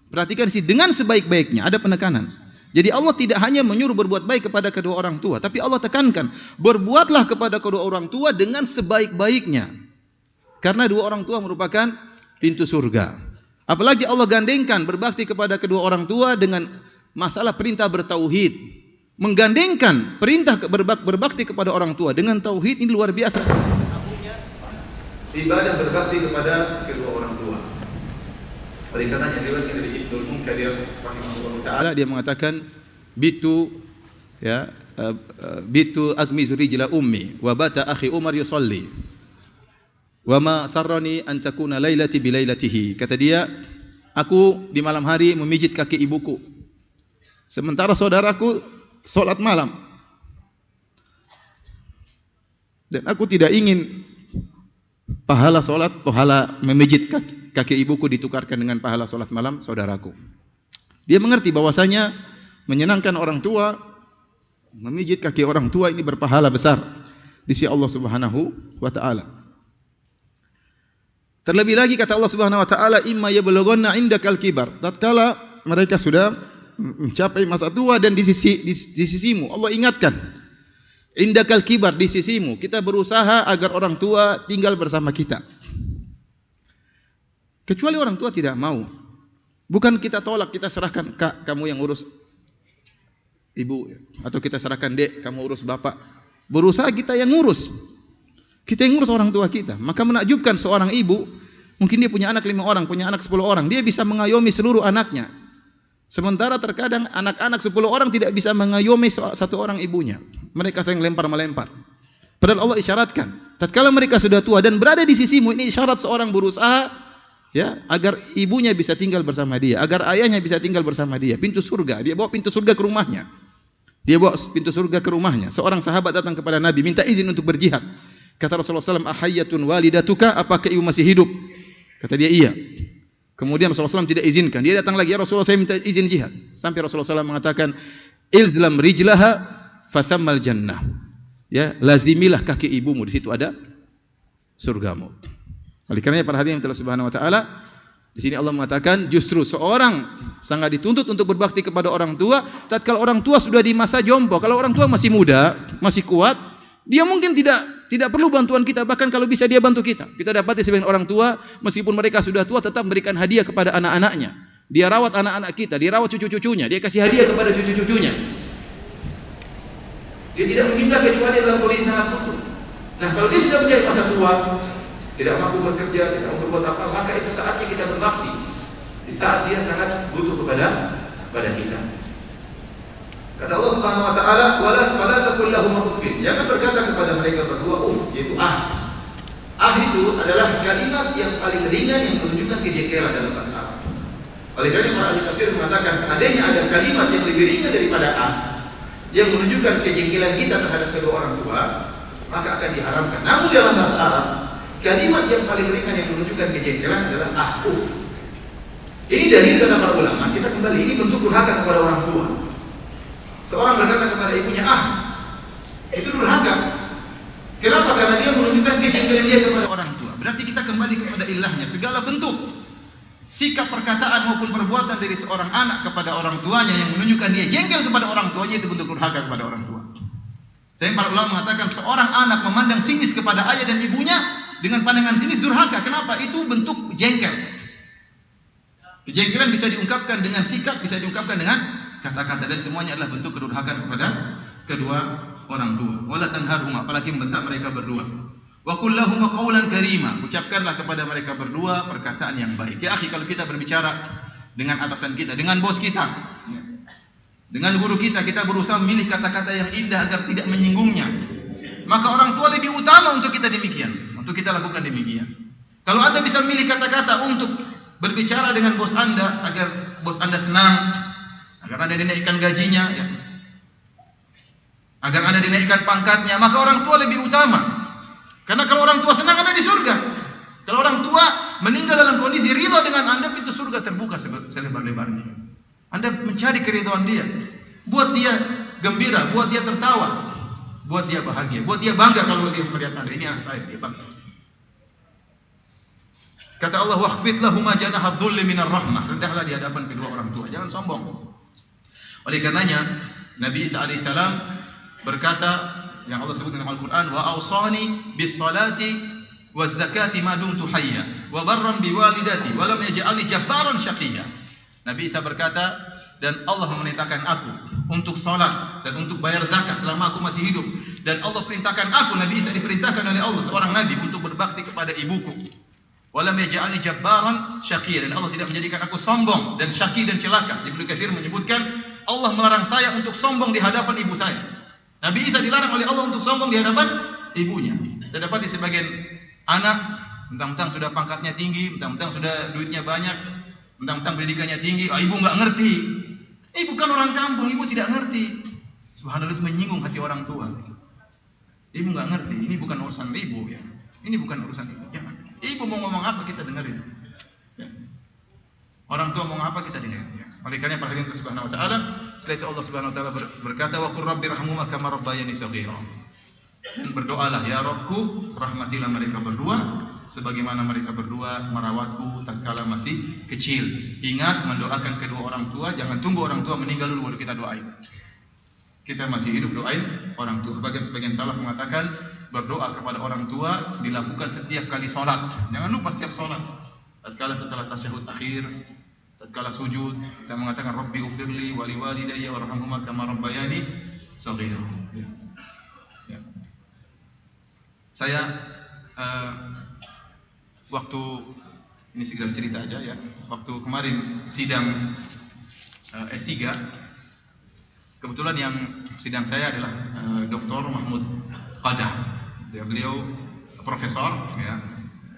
Perhatikan di sini dengan sebaik-baiknya, ada penekanan. Jadi Allah tidak hanya menyuruh berbuat baik kepada kedua orang tua, tapi Allah tekankan, berbuatlah kepada kedua orang tua dengan sebaik-baiknya. Karena dua orang tua merupakan pintu surga. Apalagi Allah gandengkan berbakti kepada kedua orang tua dengan masalah perintah bertauhid. Menggandengkan perintah berbakti kepada orang tua dengan tauhid ini luar biasa. Ibadah berbakti kepada kedua orang tua. Oleh karenanya riwayat dari Ibnu Munkadir rahimahullah taala dia mengatakan bitu agmizu rijla ummi wa bata akhi Umar yusalli wa ma sarrani an takuna lailati bi lailatihi. Kata dia, aku di malam hari memijit kaki ibuku sementara saudaraku salat malam. Dan aku tidak ingin pahala salat, pahala memijit kaki ibuku ditukarkan dengan pahala salat malam saudaraku. Dia mengerti bahwasanya menyenangkan orang tua, memijit kaki orang tua ini berpahala besar di sisi Allah Subhanahu wa taala. Terlebih lagi kata Allah Subhanahu wa taala, imma yablughanna indakal kibar. Tatkala mereka sudah mencapai masa tua dan di sisimu, Allah ingatkan. Indakal kibar, di sisimu, kita berusaha agar orang tua tinggal bersama kita. Kecuali orang tua tidak mau. Bukan kita tolak, kita serahkan, Kak, kamu yang urus ibu, atau kita serahkan, Dek, kamu urus bapak. Berusaha kita yang ngurus. Kita yang ngurus orang tua kita. Maka menakjubkan seorang ibu, mungkin dia punya anak 5 orang, punya anak 10 orang, dia bisa mengayomi seluruh anaknya. Sementara terkadang anak-anak 10 orang tidak bisa mengayomi satu orang ibunya. Mereka saling lempar-melempar. Padahal Allah isyaratkan, tatkala mereka sudah tua dan berada di sisimu, ini isyarat seorang berusaha ya agar ibunya bisa tinggal bersama dia, agar ayahnya bisa tinggal bersama dia. Pintu surga, dia bawa pintu surga ke rumahnya. Dia bawa pintu surga ke rumahnya. Seorang sahabat datang kepada Nabi minta izin untuk berjihad. Kata Rasulullah SAW, ahayyatun walidatuka, apakah ibu masih hidup? Kata dia, iya. Kemudian Rasulullah SAW tidak izinkan. Dia datang lagi, ya Rasulullah, saya minta izin jihad. Sampai Rasulullah SAW mengatakan, ilzlam rijlaha fathammal jannah. Ya, lazimilah kaki ibumu, di situ ada surgamu. Oleh karena perhatian Allah Subhanahu wa taala, di sini Allah mengatakan justru seorang sangat dituntut untuk berbakti kepada orang tua tatkala orang tua sudah di masa jompo. Kalau orang tua masih muda, masih kuat, dia mungkin tidak perlu bantuan kita, bahkan kalau bisa dia bantu kita. Kita dapati sebagian orang tua meskipun mereka sudah tua tetap memberikan hadiah kepada anak-anaknya. Dia rawat anak-anak kita, dia rawat cucu-cucunya, dia kasih hadiah kepada cucu-cucunya. Dia tidak meminta kecuali dalam kondisi sangat butuh. Nah, kalau dia sudah menjadi masa tua, tidak mampu bekerja, tidak mampu berbuat apa, maka itu saatnya kita berbakti. Di saat dia sangat butuh kepada kita. Kata Allah Subhanahu wa taala, wala taqul lahum uffin. Jangan berkata kepada mereka berdua yaitu ah. Ah itu adalah kalimat yang paling ringan yang menunjukkan kejengkelan dalam bahasa Arab. Oleh karena para ahli tafsir mengatakan seandainya ada kalimat yang lebih ringan daripada ah yang menunjukkan kejengkelan kita terhadap kedua orang tua, maka akan diharamkan. Namun dalam bahasa Arab, kalimat yang paling ringan yang menunjukkan kejengkelan adalah uff. Ini dalil kata para ulama, kita kembali ini bentuk durhaka kepada orang tua. Seorang berkata kepada ibunya, itu durhaka. Kenapa? Karena dia menunjukkan kejengkelan dia kepada orang tua. Berarti kita kembali kepada ilahnya. Segala bentuk sikap perkataan maupun perbuatan dari seorang anak kepada orang tuanya yang menunjukkan dia jengkel kepada orang tuanya, itu bentuk durhaka kepada orang tua. Saya para ulama mengatakan seorang anak memandang sinis kepada ayah dan ibunya dengan pandangan sinis durhaka. Kenapa? Itu bentuk jengkel. Kejengkelan bisa diungkapkan dengan sikap, bisa diungkapkan dengan kata-kata, dan semuanya adalah bentuk kedurhakaan kepada kedua orang tua. Wala tanharhuma, apalagi membentak mereka berdua. Wa qul lahum qawlan karima, ucapkanlah kepada mereka berdua perkataan yang baik. Ya akhi, kalau kita berbicara dengan atasan kita, dengan bos kita, dengan guru kita, kita berusaha memilih kata-kata yang indah agar tidak menyinggungnya. Maka orang tua lebih utama untuk kita demikian, untuk kita lakukan demikian. Kalau Anda bisa memilih kata-kata untuk berbicara dengan bos Anda agar bos Anda senang, agar Anda dinaikkan gajinya, ya, agar Anda dinaikkan pangkatnya, maka orang tua lebih utama. Karena kalau orang tua senang, Anda di surga. Kalau orang tua meninggal dalam kondisi ridha dengan Anda, pintu surga terbuka selebar-lebarnya. Anda mencari keridhaan dia, buat dia gembira, buat dia tertawa, buat dia bahagia, buat dia bangga kalau dia melihat Anda. Ini anak saya, dia bangga. Kata Allah, waqfid lahum janaha dhulli minar rahmah, rendahlah di hadapan kedua orang tua, jangan sombong. Oleh karenanya Nabi Isa alaihissalam berkata, yang Allah sebut dalam Al-Quran, wa awsani bis salati waz zakati ma dumtu hayya wa barran biwalidati wa lam yaj'alni jabbaran syaqiyya. Nabi Isa berkata, dan Allah memerintahkan aku untuk salat dan untuk bayar zakat selama aku masih hidup, dan Allah perintahkan aku, Nabi Isa diperintahkan oleh Allah, seorang nabi, untuk berbakti kepada ibuku. Wa lam yaj'alni jabbaran syaqiyya, dan Allah tidak menjadikan aku sombong dan syaqi dan celaka. Ibnu Katsir menyebutkan Allah melarang saya untuk sombong di hadapan ibu saya. Nabi Isa dilarang oleh Allah untuk sombong di hadapan ibunya. Kita dapat di sebagian anak, mentang-mentang sudah pangkatnya tinggi, mentang-mentang sudah duitnya banyak, mentang-mentang pendidikannya tinggi, ibu nggak ngerti. Ibu kan orang kampung, ibu tidak ngerti. Subhanallah, itu menyinggung hati orang tua. Ibu nggak ngerti, ini bukan urusan ibu ya. Ini bukan urusan ibu. Jangan. Ibu mau ngomong apa kita dengerin. Ya. Orang tua mau ngomong apa kita dengerin. Ya. Oleh karena perhatian Allah Subhanahu Wa Taala. Setelah itu Allah Subhanahu Wa Taala berkata, wa qur rabbirhamhuma kama rabbayani shaghira. Dan berdoalah, ya Rabbku, rahmatilah mereka berdua sebagaimana mereka berdua merawatku tatkala masih kecil. Ingat, mendoakan kedua orang tua, jangan tunggu orang tua meninggal dulu baru kita doain. Kita masih hidup doain orang tua. Sebagian salaf mengatakan berdoa kepada orang tua dilakukan setiap kali sholat. Jangan lupa setiap sholat. Tatkala setelah tasyahud akhir, tatkala sujud, kita mengatakan Rabbi ufirli wali walidayya warhamhuma kama rabbayani shaghira. Ya. Saya waktu ini sekedar cerita aja ya. Waktu kemarin sidang S3, kebetulan yang sidang saya adalah Dr. Mahmud Qadah. Beliau profesor ya,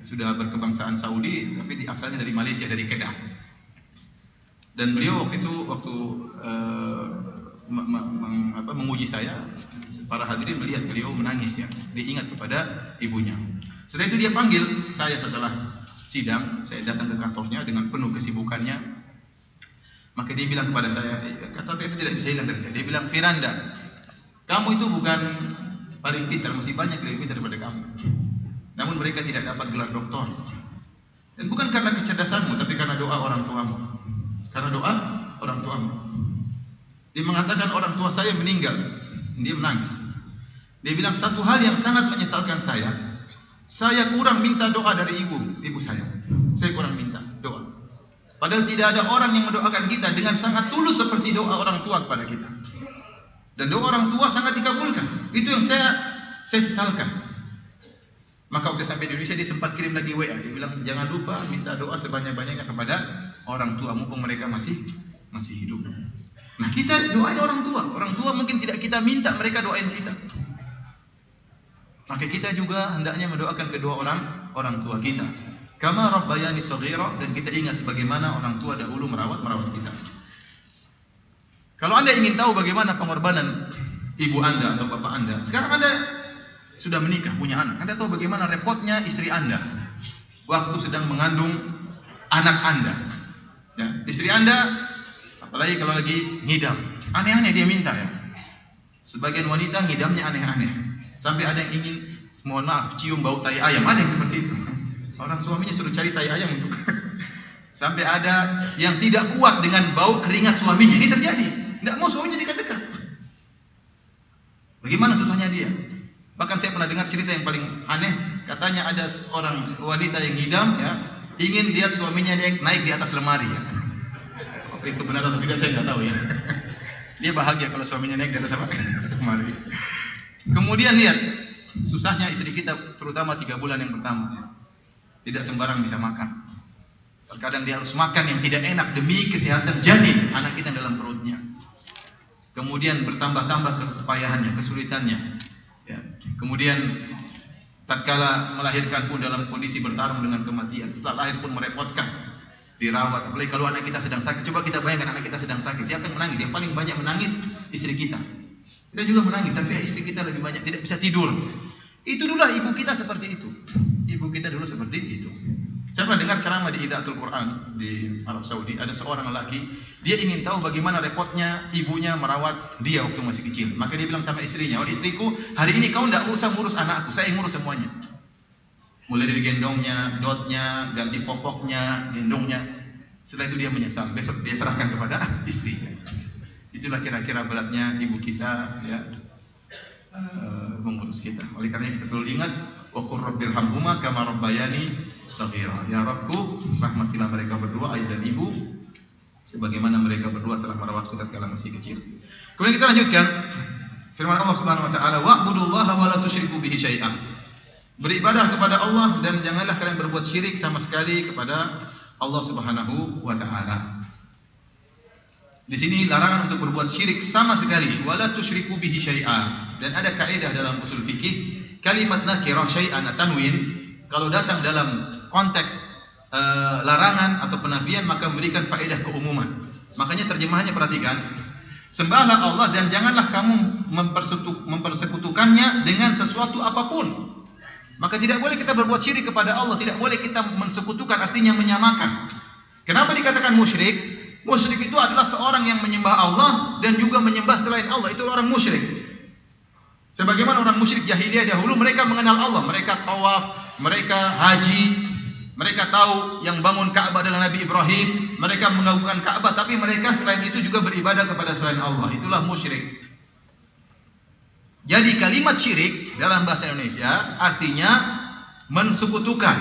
sudah berkebangsaan Saudi tapi asalnya dari Malaysia, dari Kedah. Dan beliau waktu itu menguji saya, para hadirin melihat beliau menangis ya, dia ingat kepada ibunya. Setelah itu dia panggil saya setelah sidang, saya datang ke kantornya dengan penuh kesibukannya. Maka dia bilang kepada saya, kata itu tidak bisa hilang dari saya. Dia bilang, Firanda, kamu itu bukan paling pintar, masih banyak lebih pintar daripada kamu. Namun mereka tidak dapat gelar doktor. Dan bukan karena kecerdasanmu, tapi karena doa orang tuamu. Karena doa orang tuamu. Dia mengatakan orang tua saya meninggal. Dia menangis. Dia bilang satu hal yang sangat menyesalkan saya kurang minta doa dari ibu saya. Saya kurang minta doa. Padahal tidak ada orang yang mendoakan kita dengan sangat tulus seperti doa orang tua kepada kita. Dan doa orang tua sangat dikabulkan. Itu yang saya sesalkan. Maka waktu sampai di Indonesia dia sempat kirim lagi WA. Dia bilang jangan lupa minta doa sebanyak-banyaknya kepada orang tua mumpung mereka masih hidup. Nah kita doain orang tua. Orang tua mungkin tidak kita minta, mereka doain kita. Maka kita juga hendaknya mendoakan kedua orang tua kita. Kama rabbayani shaghira, dan kita ingat bagaimana orang tua dahulu merawat kita. Kalau Anda ingin tahu bagaimana pengorbanan ibu Anda atau bapak Anda, sekarang Anda sudah menikah, punya anak. Anda tahu bagaimana repotnya istri Anda waktu sedang mengandung anak Anda. Ya, istri Anda apalagi kalau lagi ngidam, aneh-aneh dia minta ya. Sebagian wanita ngidamnya aneh-aneh. Sampai ada yang ingin, mohon maaf, cium bau tai ayam, ada yang seperti itu. Orang suaminya suruh cari tai ayam untuk. Sampai ada yang tidak kuat dengan bau keringat suaminya. Ini terjadi. Tidak mau suaminya dekat-dekat. Bagaimana susahnya dia? Bahkan saya pernah dengar cerita yang paling aneh. Katanya ada seorang wanita yang ngidam ya, ingin lihat suaminya naik di atas lemari ya. Itu benar atau tidak saya nggak tahu ya. Dia bahagia kalau suaminya naik di atas apa? Kemari. Kemudian lihat susahnya istri kita terutama 3 bulan yang pertama ya. Tidak sembarang bisa makan. Terkadang dia harus makan yang tidak enak demi kesehatan janin anak kita dalam perutnya. Kemudian bertambah-tambah kepayahannya, kesulitannya. Ya. Kemudian tatkala melahirkan pun dalam kondisi bertarung dengan kematian. Setelah lahir pun merepotkan, dirawat. Apalagi kalau anak kita sedang sakit. Coba kita bayangkan anak kita sedang sakit. Siapa yang menangis? Yang paling banyak menangis istri kita. Kita juga menangis, tapi istri kita lebih banyak tidak bisa tidur. Itu dulu ibu kita seperti itu. Ibu kita dulu seperti itu. Saya pernah dengar ceramah di Idaatul Quran di Arab Saudi. Ada seorang lelaki, dia ingin tahu bagaimana repotnya ibunya merawat dia waktu masih kecil. Maka dia bilang sama istrinya, "Oh istriku, hari ini kau tidak usah ngurus anakku, saya yang ngurus semuanya." Mulai dari gendongnya, dotnya, ganti popoknya, gendongnya. Setelah itu dia menyesal. Besok dia serahkan kepada istrinya. Itulah kira-kira beratnya ibu kita, ya, mengurus kita. Oleh karena kita selalu ingat, wa qur rabbirhamhuma kama rabbayani shaghira. Ya Rabbku, rahmatilah mereka berdua, ayah dan ibu, sebagaimana mereka berdua telah merawatku tatkala masih kecil. Kemudian kita lanjutkan firman Allah Subhanahu wa taala, wa'budullaha wa la tusyriku bihi syai'an. Beribadah kepada Allah dan janganlah kalian berbuat syirik sama sekali kepada Allah Subhanahu wa taala. Di sini larangan untuk berbuat syirik sama sekali, wala tusyriku bihi syai'an. Dan ada kaidah dalam usul fikih, kalimat nakirah syai'an tanwin kalau datang dalam konteks larangan atau penafian maka memberikan faedah keumuman. Makanya terjemahannya perhatikan, sembahlah Allah dan janganlah kamu mempersekutukannya dengan sesuatu apapun. Maka tidak boleh kita berbuat syirik kepada Allah, tidak boleh kita mensekutukan, artinya menyamakan. Kenapa dikatakan musyrik? Musyrik itu adalah seorang yang menyembah Allah dan juga menyembah selain Allah. Itu orang musyrik. Sebagaimana orang musyrik jahiliyah dahulu, mereka mengenal Allah, mereka tawaf, mereka haji, mereka tahu yang bangun Ka'bah adalah Nabi Ibrahim, mereka mengagungkan Ka'bah, tapi mereka selain itu juga beribadah kepada selain Allah. Itulah musyrik. Jadi kalimat syirik dalam bahasa Indonesia artinya mensekutukan,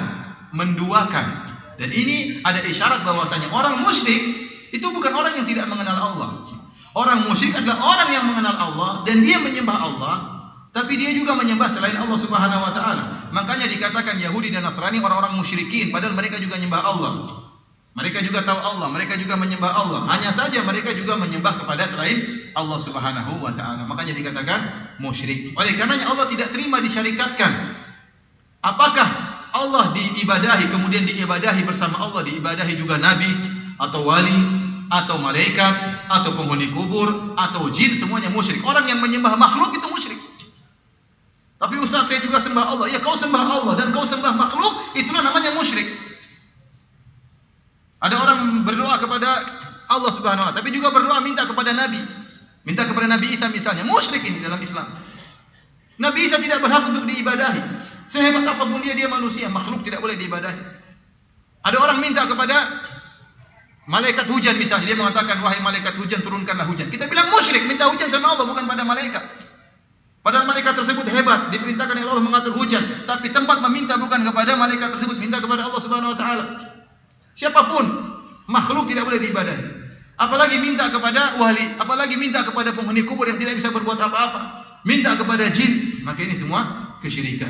menduakan. Dan ini ada isyarat bahwasanya orang musyrik itu bukan orang yang tidak mengenal Allah. Orang musyrik adalah orang yang mengenal Allah dan dia menyembah Allah, tapi dia juga menyembah selain Allah Subhanahu wa taala. Makanya dikatakan Yahudi dan Nasrani orang-orang musyrikin, padahal mereka juga menyembah Allah. Mereka juga tahu Allah, mereka juga menyembah Allah. Hanya saja mereka juga menyembah kepada selain Allah Subhanahu wa taala. Makanya dikatakan musyrik. Oleh karenanya Allah tidak terima disyarikatkan. Apakah Allah diibadahi kemudian diibadahi bersama Allah, diibadahi juga nabi atau wali atau malaikat atau penghuni kubur atau jin, semuanya musyrik. Orang yang menyembah makhluk itu musyrik. Tapi Ustaz, saya juga sembah Allah. Ya, kau sembah Allah dan kau sembah makhluk, itulah namanya musyrik. Ada orang berdoa kepada Allah Subhanahu wa taala, tapi juga berdoa minta kepada nabi. Minta kepada Nabi Isa misalnya, musyrik ini dalam Islam. Nabi Isa tidak berhak untuk diibadahi. Sehebat apapun dia manusia, makhluk tidak boleh diibadahi. Ada orang minta kepada malaikat hujan misalnya, dia mengatakan, wahai malaikat hujan, turunkanlah hujan. Kita bilang musyrik, minta hujan sama Allah, bukan pada malaikat. Padahal malaikat tersebut hebat, diperintahkan oleh Allah mengatur hujan, tapi tempat meminta bukan kepada malaikat tersebut, minta kepada Allah Subhanahu wa taala. Siapapun makhluk tidak boleh diibadahi. Apalagi minta kepada wali, apalagi minta kepada penghuni kubur yang tidak bisa berbuat apa-apa. Minta kepada jin, maka ini semua kesyirikan.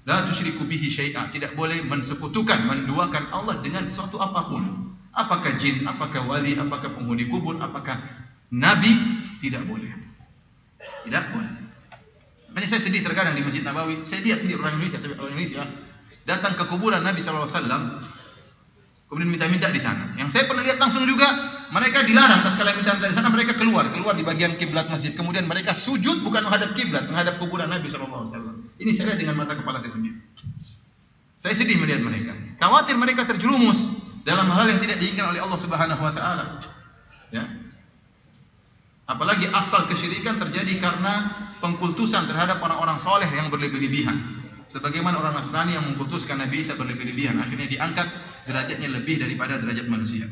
La tusyriku bihi syai'a, tidak boleh mensekutukan, menduakan Allah dengan sesuatu apapun. Apakah jin, apakah wali, apakah penghuni kubur, apakah nabi, tidak boleh. Tidak boleh. Makanya saya sedih terkadang di Masjid Nabawi, saya lihat sendiri orang Indonesia datang ke kuburan Nabi SAW, kemudian minta-minta di sana. Yang saya pernah lihat langsung juga, mereka dilarang tatkala minta-minta di sana, mereka keluar di bagian kiblat masjid. Kemudian mereka sujud bukan menghadap kiblat, menghadap kuburan Nabi SAW. Ini saya lihat dengan mata kepala saya sendiri. Saya sedih melihat mereka. Khawatir mereka terjerumus dalam hal yang tidak diinginkan oleh Allah Subhanahu wa taala. Ya. Apalagi asal kesyirikan terjadi karena pengkultusan terhadap orang-orang soleh yang berlebih-lebihan. Sebagaimana orang Nasrani yang mengkultuskan Nabi Isa berlebih-lebihan, akhirnya diangkat derajatnya lebih daripada derajat manusia.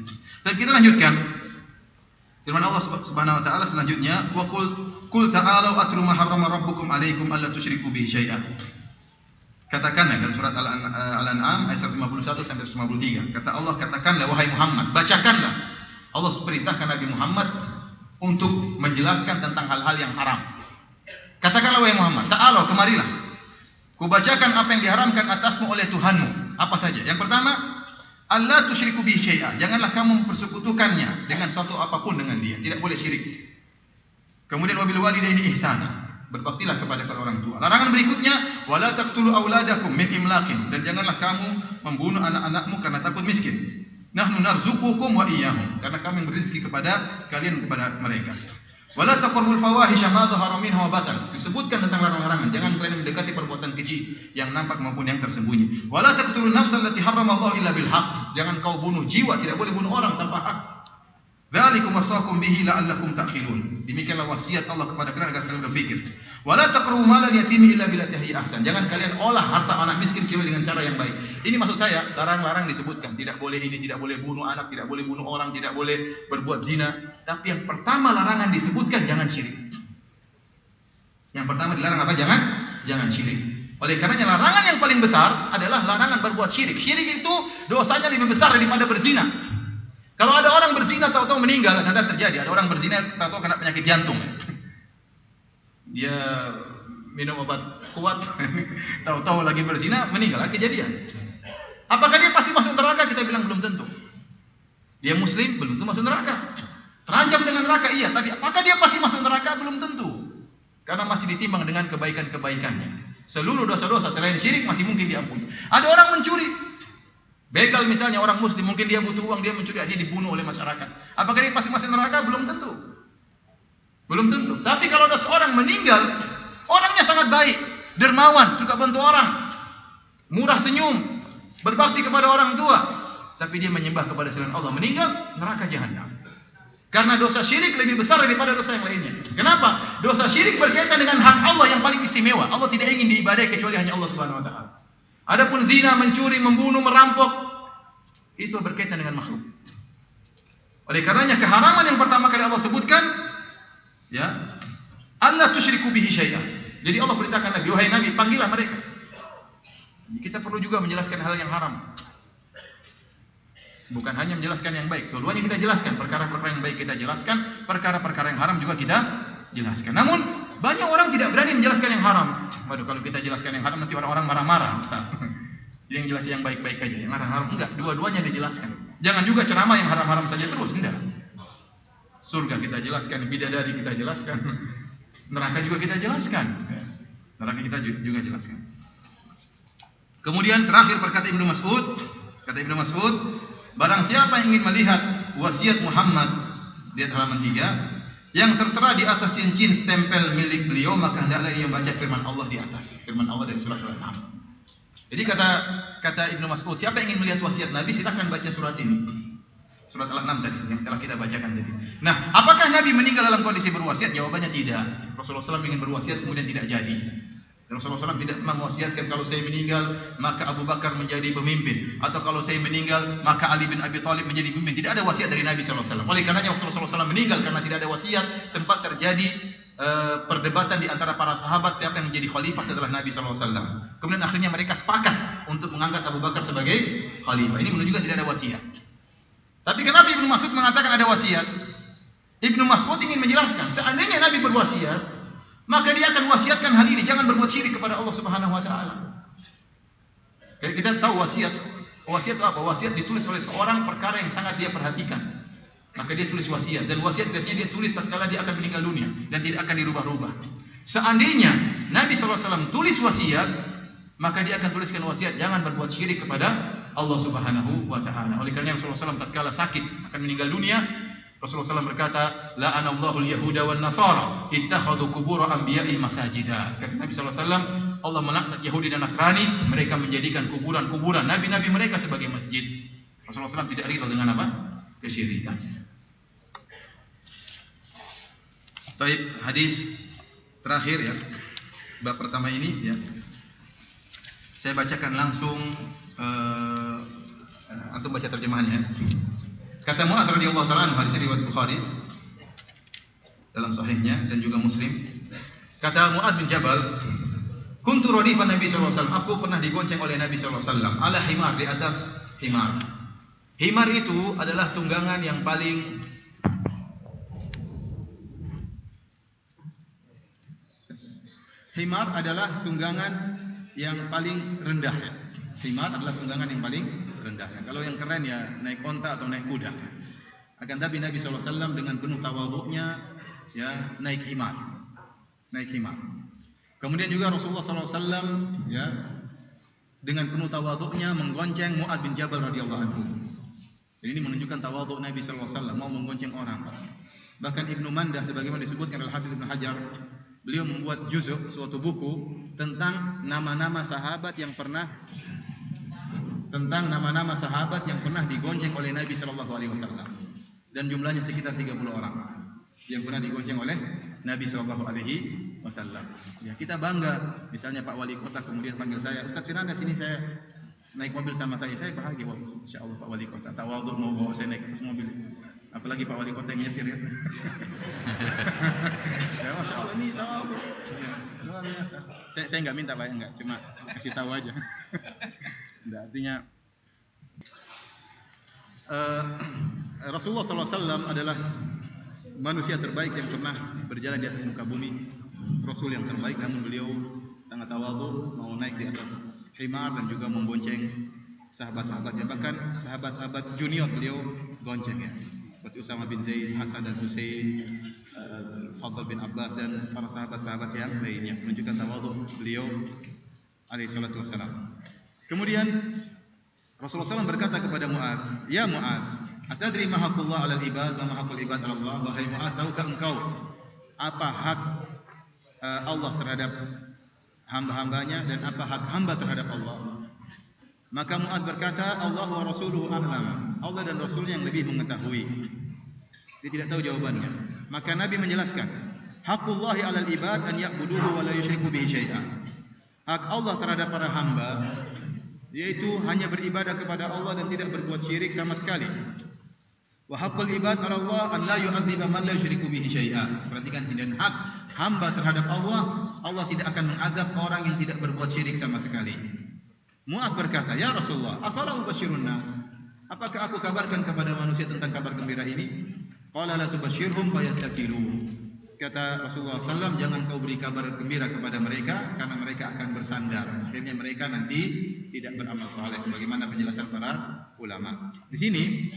Dan kita lanjutkan firman Allah Subhanahu wa taala selanjutnya, wa qul ta'alu atlu ma harrama rabbukum 'alaikum alla tusyriku bihi syai'an. Katakanlah dalam surat Al-An'am ayat 151 sampai 153. Kata Allah, katakanlah wahai Muhammad, bacakanlah. Allah perintahkan Nabi Muhammad untuk menjelaskan tentang hal-hal yang haram. Katakanlah wahai Muhammad, ta'ala, kemarilah. Kubacakan apa yang diharamkan atasmu oleh Tuhanmu. Apa saja? Yang pertama, Allah tusyriku bihi syai'a. Janganlah kamu mempersekutukannya dengan suatu apapun dengan dia. Tidak boleh syirik. Kemudian wabil walidaini ihsana. Berbaktilah kepada kedua orang tua. Larangan berikutnya, wala taqtulu auladakum min imlaqin. Dan janganlah kamu membunuh anak-anakmu karena takut miskin. Nahnu narzuqukum wa iyyahum. Karena kami berizki kepada kalian kepada mereka. Wala taqrabul fawahisha ma dhahara minha wa batan. Disebutkan tentang larangan-larangan. Jangan kalian mendekati perbuatan keji yang nampak maupun yang tersembunyi. Wala taqtulun nafsal lati harrama Allah illa bil haqq. Jangan kau bunuh jiwa, tidak boleh bunuh orang tanpa hak. Dzalikum wasaqum bihi la'allakum ta'qilun. Demikianlah wasiat Allah kepada kalian agar kalian berfikir. Wala taqrabu malal yatimi illa billati hiya ahsan. Jangan kalian olah harta anak miskin kecuali dengan cara yang baik. Ini maksud saya, larang-larang disebutkan. Tidak boleh ini, tidak boleh bunuh anak, tidak boleh bunuh orang, tidak boleh berbuat zina. Tapi yang pertama larangan disebutkan jangan syirik. Yang pertama dilarang apa? Jangan syirik. Oleh karenanya larangan yang paling besar adalah larangan berbuat syirik. Syirik itu dosanya lebih besar daripada berzina. Kalau ada orang berzina tahu-tahu meninggal, ada terjadi. Ada orang berzina tahu-tahu kena penyakit jantung. Dia minum obat kuat, tahu-tahu lagi berzina meninggal, kejadian. Apakah dia pasti masuk neraka? Kita bilang belum tentu. Dia muslim, belum tentu masuk neraka. Terancam dengan neraka, iya. Tapi apakah dia pasti masuk neraka? Belum tentu. Karena masih ditimbang dengan kebaikan-kebaikannya. Seluruh dosa-dosa selain syirik masih mungkin diampuni. Ada orang mencuri. Begal misalnya, orang muslim, mungkin dia butuh uang, dia mencuri, dia dibunuh oleh masyarakat. Apakah dia pasti masuk neraka? Belum tentu. Belum tentu. Tapi kalau ada seorang meninggal, orangnya sangat baik, dermawan, suka bantu orang, murah senyum, berbakti kepada orang tua, tapi dia menyembah kepada selain Allah, meninggal, neraka jahanam. Karena dosa syirik lebih besar daripada dosa yang lainnya. Kenapa? Dosa syirik berkaitan dengan hak Allah yang paling istimewa. Allah tidak ingin diibadahi kecuali hanya Allah Subhanahu wa taala. Adapun zina, mencuri, membunuh, merampok, itu berkaitan dengan makhluk. Oleh karenanya keharaman yang pertama kali Allah sebutkan, ya, Allah tusyriku bihi syai'an. Jadi Allah perintahkan Nabi, wahai Nabi, panggillah mereka. Kita perlu juga menjelaskan hal yang haram. Bukan hanya menjelaskan yang baik, dua-duanya kita jelaskan. Perkara-perkara yang baik kita jelaskan, perkara-perkara yang haram juga kita jelaskan. Namun banyak orang tidak berani menjelaskan yang haram. Waduh, kalau kita jelaskan yang haram nanti orang-orang marah-marah, Ustaz. Yang jelas yang baik-baik aja, yang haram-haram enggak. Dua-duanya dijelaskan. Jangan juga ceramah yang haram-haram saja terus, enggak. Surga kita jelaskan, bidadari kita jelaskan, neraka juga kita jelaskan. Neraka kita juga jelaskan. Kemudian terakhir berkata Ibnu Mas'ud, kata Ibnu Mas'ud, barang siapa yang ingin melihat wasiat Muhammad di halaman 3 yang tertera di atas cincin stempel milik beliau, maka hendaklah dia membaca firman Allah di atas. Firman Allah dari surat Al-An'am. Jadi kata Ibnu Mas'ud, siapa yang ingin melihat wasiat Nabi silahkan baca surat ini. Surat Al-An'am tadi yang telah kita bacakan tadi. Nah, apakah Nabi meninggal dalam kondisi berwasiat? Jawabannya tidak. Rasulullah SAW ingin berwasiat kemudian tidak jadi. Rasulullah SAW tidak pernah mewasiatkan kalau saya meninggal maka Abu Bakar menjadi pemimpin, atau kalau saya meninggal maka Ali bin Abi Thalib menjadi pemimpin. Tidak ada wasiat dari Nabi SAW. Oleh karenanya waktu Rasulullah SAW meninggal karena tidak ada wasiat, sempat terjadi perdebatan di antara para sahabat siapa yang menjadi khalifah setelah Nabi SAW. Kemudian akhirnya mereka sepakat untuk mengangkat Abu Bakar sebagai khalifah. Ini menunjukkan tidak ada wasiat. Tapi kenapa Ibnu Mas'ud mengatakan ada wasiat? Ibnu Mas'ud ingin menjelaskan, seandainya Nabi berwasiat, maka dia akan wasiatkan hal ini, jangan berbuat syirik kepada Allah Subhanahu wa taala. Kita tahu wasiat itu apa? Wasiat ditulis oleh seorang perkara yang sangat dia perhatikan. Maka dia tulis wasiat, dan wasiat biasanya dia tulis tatkala dia akan meninggal dunia dan tidak akan dirubah-rubah. Seandainya Nabi SAW tulis wasiat, maka dia akan tuliskan wasiat jangan berbuat syirik kepada Allah Subhanahu wa taala. Oleh karena Rasulullah SAW tatkala sakit akan meninggal dunia, Rasulullah SAW berkata, la'anallahu al-yahuda wan nasara ittakhadhu qubur anbiya'i masajida. Kata Nabi SAW, Allah melaknat Yahudi dan Nasrani, mereka menjadikan kuburan-kuburan nabi-nabi mereka sebagai masjid. Rasulullah SAW tidak ridha dengan apa? Kesyirikan. Baik, hadis terakhir ya, bab pertama ini ya. Saya bacakan langsung, antum baca terjemahannya. Kata Mu'adz radhiyallahu ta'ala anhu, hadis riwayat Bukhari dalam sahihnya dan juga Muslim. Kata Mu'adz bin Jabal, kuntu radifan Nabi sallallahu alaihi wasallam, aku pernah digonceng oleh Nabi sallallahu alaihi wasallam ala himar, di atas himar. Himar itu adalah tunggangan yang paling himar adalah tunggangan yang paling rendah ya. Himar adalah tunggangan yang paling rendah. Kalau yang keren ya naik onta atau naik kuda. Akan tapi Nabi SAW dengan penuh tawadhu'nya ya naik himar. Naik himar. Kemudian juga Rasulullah SAW ya dengan penuh tawadhu'nya menggonceng Mu'adz bin Jabal radhiyallahu anhu. Ini menunjukkan tawadhu' Nabi SAW mau menggonceng orang. Bahkan Ibnu Mandah sebagaimana disebutkan oleh Hafidz Ibnu Hajar, beliau membuat juzuk, suatu buku tentang nama-nama sahabat yang pernah digonceng oleh Nabi sallallahu alaihi wasallam. Dan jumlahnya sekitar 30 orang yang pernah digonceng oleh Nabi sallallahu alaihi wasallam. Ya, kita bangga, misalnya Pak Wali Kota kemudian panggil saya, "Ustaz Firanda, sini saya naik mobil sama saya." Saya bahagia, wah, insyaallah Pak Wali Kota tawadhu mau bawa saya naik atas mobil. Apalagi Pak Wali Kota yang nyetir ya. Ya Masya Allah ini tahu. Ya, luar biasa. Saya enggak minta Pak, enggak, cuma kasih tahu aja. Enggak, artinya Rasulullah SAW adalah manusia terbaik yang pernah berjalan di atas muka bumi. Rasul yang terbaik, namun beliau sangat tawadhu, mau naik di atas himar dan juga membonceng sahabat-sahabatnya. Bahkan sahabat-sahabat junior beliau gonceng ya. Seperti Usama bin Zaid, Hasan dan Husain, Fadl bin Abbas dan para sahabat-sahabat yang lainnya, menunjukkan tawadhu beliau alaihi salatu wassalam. Kemudian Rasulullah SAW berkata kepada Mu'adz, "Ya Mu'adz, atadri ma haqqullah 'alal ibad wa ma haqqul ibad 'ala Allah?" Wahai Mu'adz, tahukah engkau apa hak Allah terhadap hamba-hambanya dan apa hak hamba terhadap Allah? Maka Mu'adz berkata, "Allah wa rasuluhu a'lam." Allah dan Rasulnya yang lebih mengetahui. Dia tidak tahu jawabannya. Maka Nabi menjelaskan, "Haqqullahi 'alal ibad an ya'buduhu wa la yusyriku bihi syai'an." Hak Allah terhadap para hamba yaitu hanya beribadah kepada Allah dan tidak berbuat syirik sama sekali. Wa haqqul ibad 'ala Allah an la yu'adziba man la yusyriku bihi syai'an. Perhatikan sini, dan hak hamba terhadap Allah, Allah tidak akan mengazab orang yang tidak berbuat syirik sama sekali. Mu'adz berkata, "Ya Rasulullah, afala ubasyirun nas?" Apakah aku kabarkan kepada manusia tentang kabar gembira ini? Qala la tubasyirhum fayattakilu. Kata Rasulullah SAW, jangan kau beri kabar gembira kepada mereka karena mereka akan bersandar. Akhirnya mereka nanti tidak beramal saleh, sebagaimana penjelasan para ulama. Di sini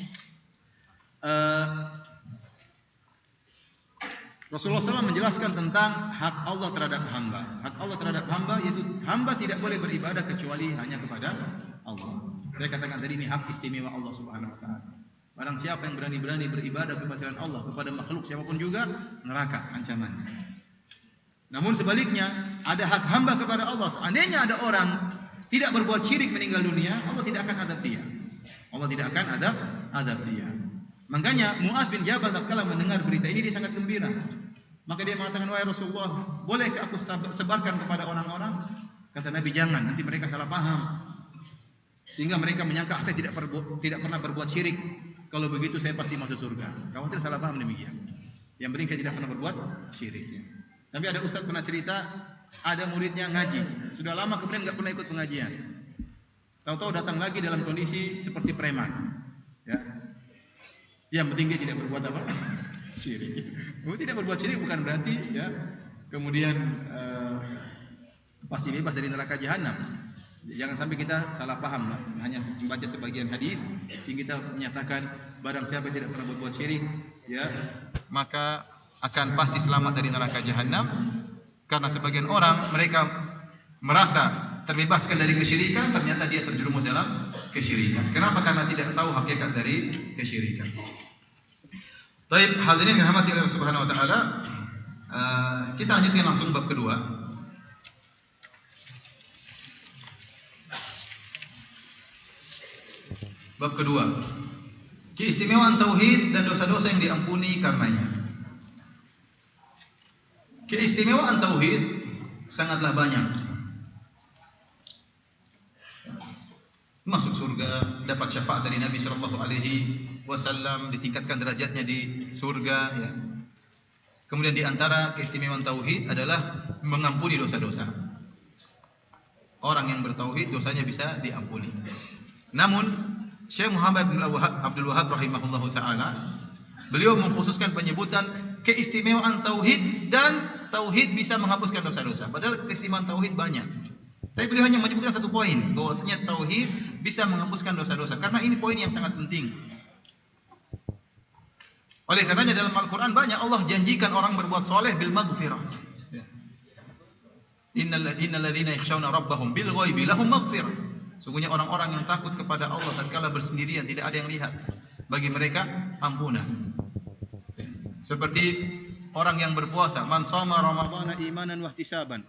Rasulullah SAW menjelaskan tentang hak Allah terhadap hamba. Hak Allah terhadap hamba yaitu hamba tidak boleh beribadah kecuali hanya kepada Allah. Saya katakan tadi ini hak istimewa Allah Subhanahu wa taala. Barang siapa yang berani-berani beribadah kepada selain Allah, kepada makhluk siapapun juga, neraka ancamannya. Namun sebaliknya, ada hak hamba kepada Allah. Seandainya ada orang tidak berbuat syirik meninggal dunia, Allah tidak akan adab dia. Allah tidak akan adab dia. Makanya Mu'adz bin Jabal tatkala mendengar berita ini dia sangat gembira. Maka dia mengatakan, "Wahai Rasulullah, bolehkah aku sebarkan kepada orang-orang?" Kata Nabi, "Jangan, nanti mereka salah paham. Sehingga mereka menyangka saya tidak pernah berbuat syirik. Kalau begitu saya pasti masuk surga." Khawatir salah paham demikian. Yang penting saya tidak pernah berbuat syirik. Tapi ada ustaz pernah cerita, ada muridnya ngaji, sudah lama kemudian enggak pernah ikut pengajian. Tahu-tahu datang lagi dalam kondisi seperti preman. Ya. Yang penting dia tidak berbuat apa? Syirik. Tidak berbuat syirik bukan berarti ya kemudian pasti bebas dari neraka jahanam. Jangan sampai kita salah paham lah. Hanya membaca sebagian hadis sehingga kita menyatakan barang siapa yang tidak pernah berbuat syirik ya maka akan pasti selamat dari neraka jahanam. Karena sebagian orang mereka merasa terbebaskan dari kesyirikan, ternyata dia terjerumus dalam kesyirikan. Kenapa? Karena tidak tahu hakikat dari kesyirikan. Baik, hadirin yang dirahmati Allah Subhanahu wa taala, kita lanjutkan langsung bab kedua. Bab kedua, keistimewaan tauhid dan dosa-dosa yang diampuni karenanya. Keistimewaan tauhid sangatlah banyak. Masuk surga, dapat syafaat dari Nabi sallallahu alaihi wasallam, ditingkatkan derajatnya di surga ya. Kemudian di antara keistimewaan tauhid adalah mengampuni dosa-dosa. Orang yang bertauhid dosanya bisa diampuni. Namun Syekh Muhammad bin Abdul Wahhab rahimahullahu taala beliau mengkhususkan penyebutan keistimewaan tauhid dan tauhid bisa menghapuskan dosa-dosa. Padahal keistimewaan tauhid banyak. Tapi beliau hanya menyebutkan satu poin, bahwasanya tauhid bisa menghapuskan dosa-dosa. Karena ini poin yang sangat penting. Oleh karenanya dalam Al-Quran banyak Allah janjikan orang berbuat soleh bil maghfirah. Innal ladzina yakhshawna rabbahum bil ghaibi lahum maghfirah. Sungguhnya orang-orang yang takut kepada Allah tatkala bersendirian, tidak ada yang lihat, bagi mereka ampunan. Seperti orang yang berpuasa, man shoma ramadhana imanan wa ihtisaban.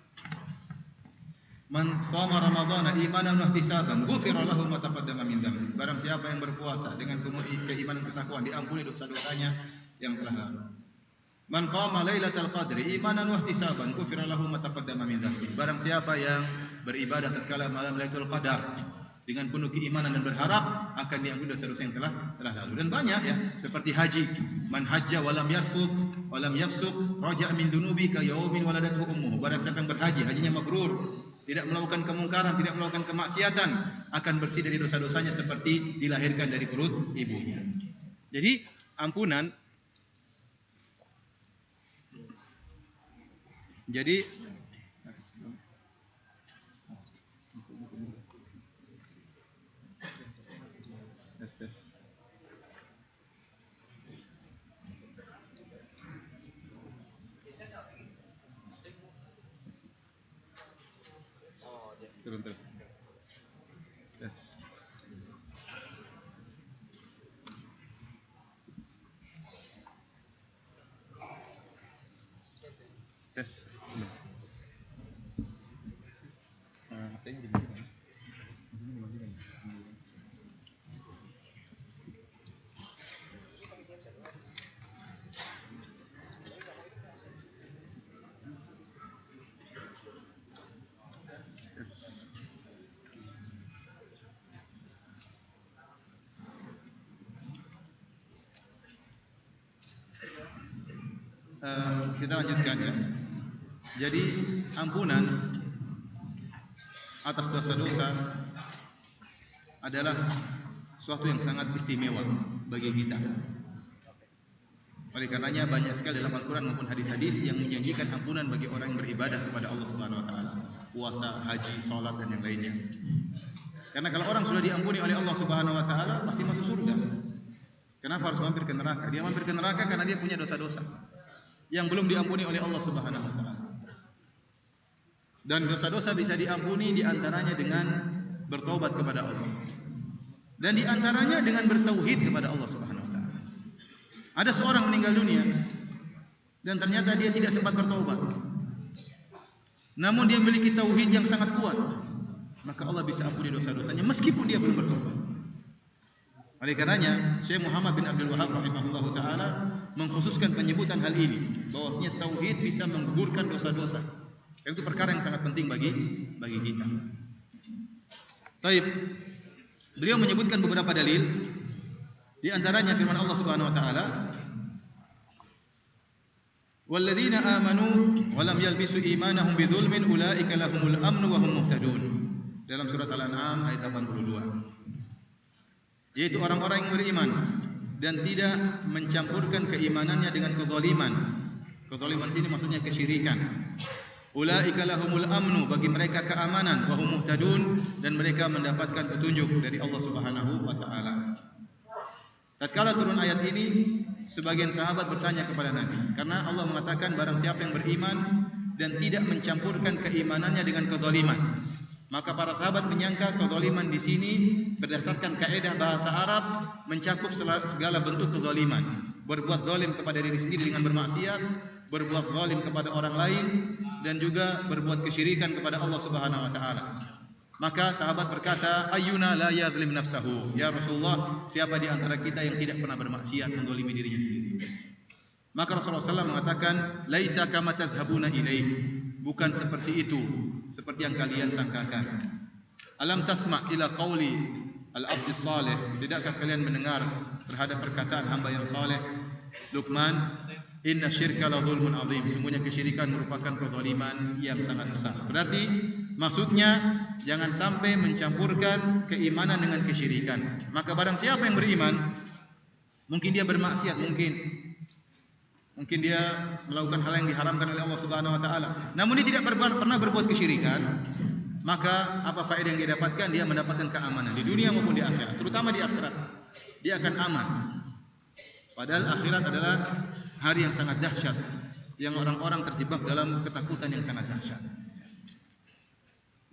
Man shoma ramadhana imanan wa ihtisaban, ghufira lahu ma taqaddama min dhanbi. Barang siapa yang berpuasa dengan keimanan ketakwaan, diampuni dosa-dosanya yang telah lalu. Man qama lailatal qadri imanan wa ihtisaban, ghufira lahu ma taqaddama min dhanbi. Barang siapa yang beribadah tatkala malam Lailatul Qadar dengan penuh keimanan dan berharap akan diampuni dosa-dosa yang telah lalu. Dan banyak ya, seperti haji, man hajja wa lam yarfuth wa lam yafsuq raja'a min dunubi ka yaumin waladathu ummuh. Barang siapa yang berhaji, hajinya mabrur, tidak melakukan kemungkaran, tidak melakukan kemaksiatan, akan bersih dari dosa-dosanya seperti dilahirkan dari perut ibunya. Jadi ampunan, jadi tes. Turun. Tes. Tes. Saya di mana? Kita lanjutkan ya. Jadi ampunan atas dosa-dosa adalah sesuatu yang sangat istimewa bagi kita. Oleh karenanya banyak sekali dalam Al-Quran maupun hadis-hadis yang menjanjikan ampunan bagi orang yang beribadah kepada Allah Subhanahu Wa Taala, puasa, haji, salat dan yang lainnya. Karena kalau orang sudah diampuni oleh Allah Subhanahu Wa Taala pasti masuk surga. Kenapa harus mampir ke neraka? Dia mampir ke neraka karena dia punya dosa-dosa yang belum diampuni oleh Allah Subhanahu Wa Taala. Dan dosa-dosa bisa diampuni diantaranya dengan bertobat kepada Allah, dan diantaranya dengan bertauhid kepada Allah Subhanahu Wa Taala. Ada seorang meninggal dunia dan ternyata dia tidak sempat bertobat, namun dia memiliki tauhid yang sangat kuat, maka Allah bisa ampuni dosa-dosanya meskipun dia belum bertobat. Oleh karenanya Syekh Muhammad bin Abdul Wahab rahimahullahu taala mengkhususkan penyebutan hal ini, bahwasanya tauhid bisa menggugurkan dosa-dosa. Itu perkara yang sangat penting bagi kita. Baik. Beliau menyebutkan beberapa dalil, di antaranya firman Allah Subhanahu wa taala, "Walladzina amanu wa lam yalbisu imanahum bidzulmin ulaika lahumul amnu wa hum muhtadun." Dalam surat Al-An'am ayat 82. Yaitu orang-orang yang beriman dan tidak mencampurkan keimanannya dengan kezaliman. Kezaliman ini maksudnya kesyirikan. Ulaika lahumul amnu, bagi mereka keamanan, wa hum muhtadun, dan mereka mendapatkan petunjuk dari Allah Subhanahu wa taala. Tatkala turun ayat ini, sebagian sahabat bertanya kepada Nabi, karena Allah mengatakan barang siapa yang beriman dan tidak mencampurkan keimanannya dengan kezaliman. Maka para sahabat menyangka kezaliman di sini berdasarkan kaidah bahasa Arab mencakup segala bentuk kezaliman. Berbuat zalim kepada diri sendiri dengan bermaksiat, berbuat zalim kepada orang lain, dan juga berbuat kesyirikan kepada Allah Subhanahu wa taala. Maka sahabat berkata, ayyuna la yadhlim nafsahu? Ya Rasulullah, siapa di antara kita yang tidak pernah bermaksiat, menzalimi dirinya sendiri? Maka Rasulullah SAW mengatakan, laisa kama tadhhabuna ilaih. Bukan seperti itu, seperti yang kalian sangkakan. Alam tasma' ila qauli al-abd salih? Tidakkah kalian mendengar terhadap perkataan hamba yang saleh Luqman, inna syirka la dzulmun azim? Sungguhnya kesyirikan merupakan kezaliman yang sangat besar. Berarti maksudnya jangan sampai mencampurkan keimanan dengan kesyirikan. Maka barang siapa yang beriman, mungkin dia bermaksiat, mungkin, Mungkin dia melakukan hal yang diharamkan oleh Allah Subhanahu wa taala. Namun dia tidak pernah berbuat kesyirikan, maka apa faedah yang dia dapatkan? Dia mendapatkan keamanan di dunia maupun di akhirat, terutama di akhirat. Dia akan aman. Padahal akhirat adalah hari yang sangat dahsyat, yang orang-orang terjebak dalam ketakutan yang sangat dahsyat.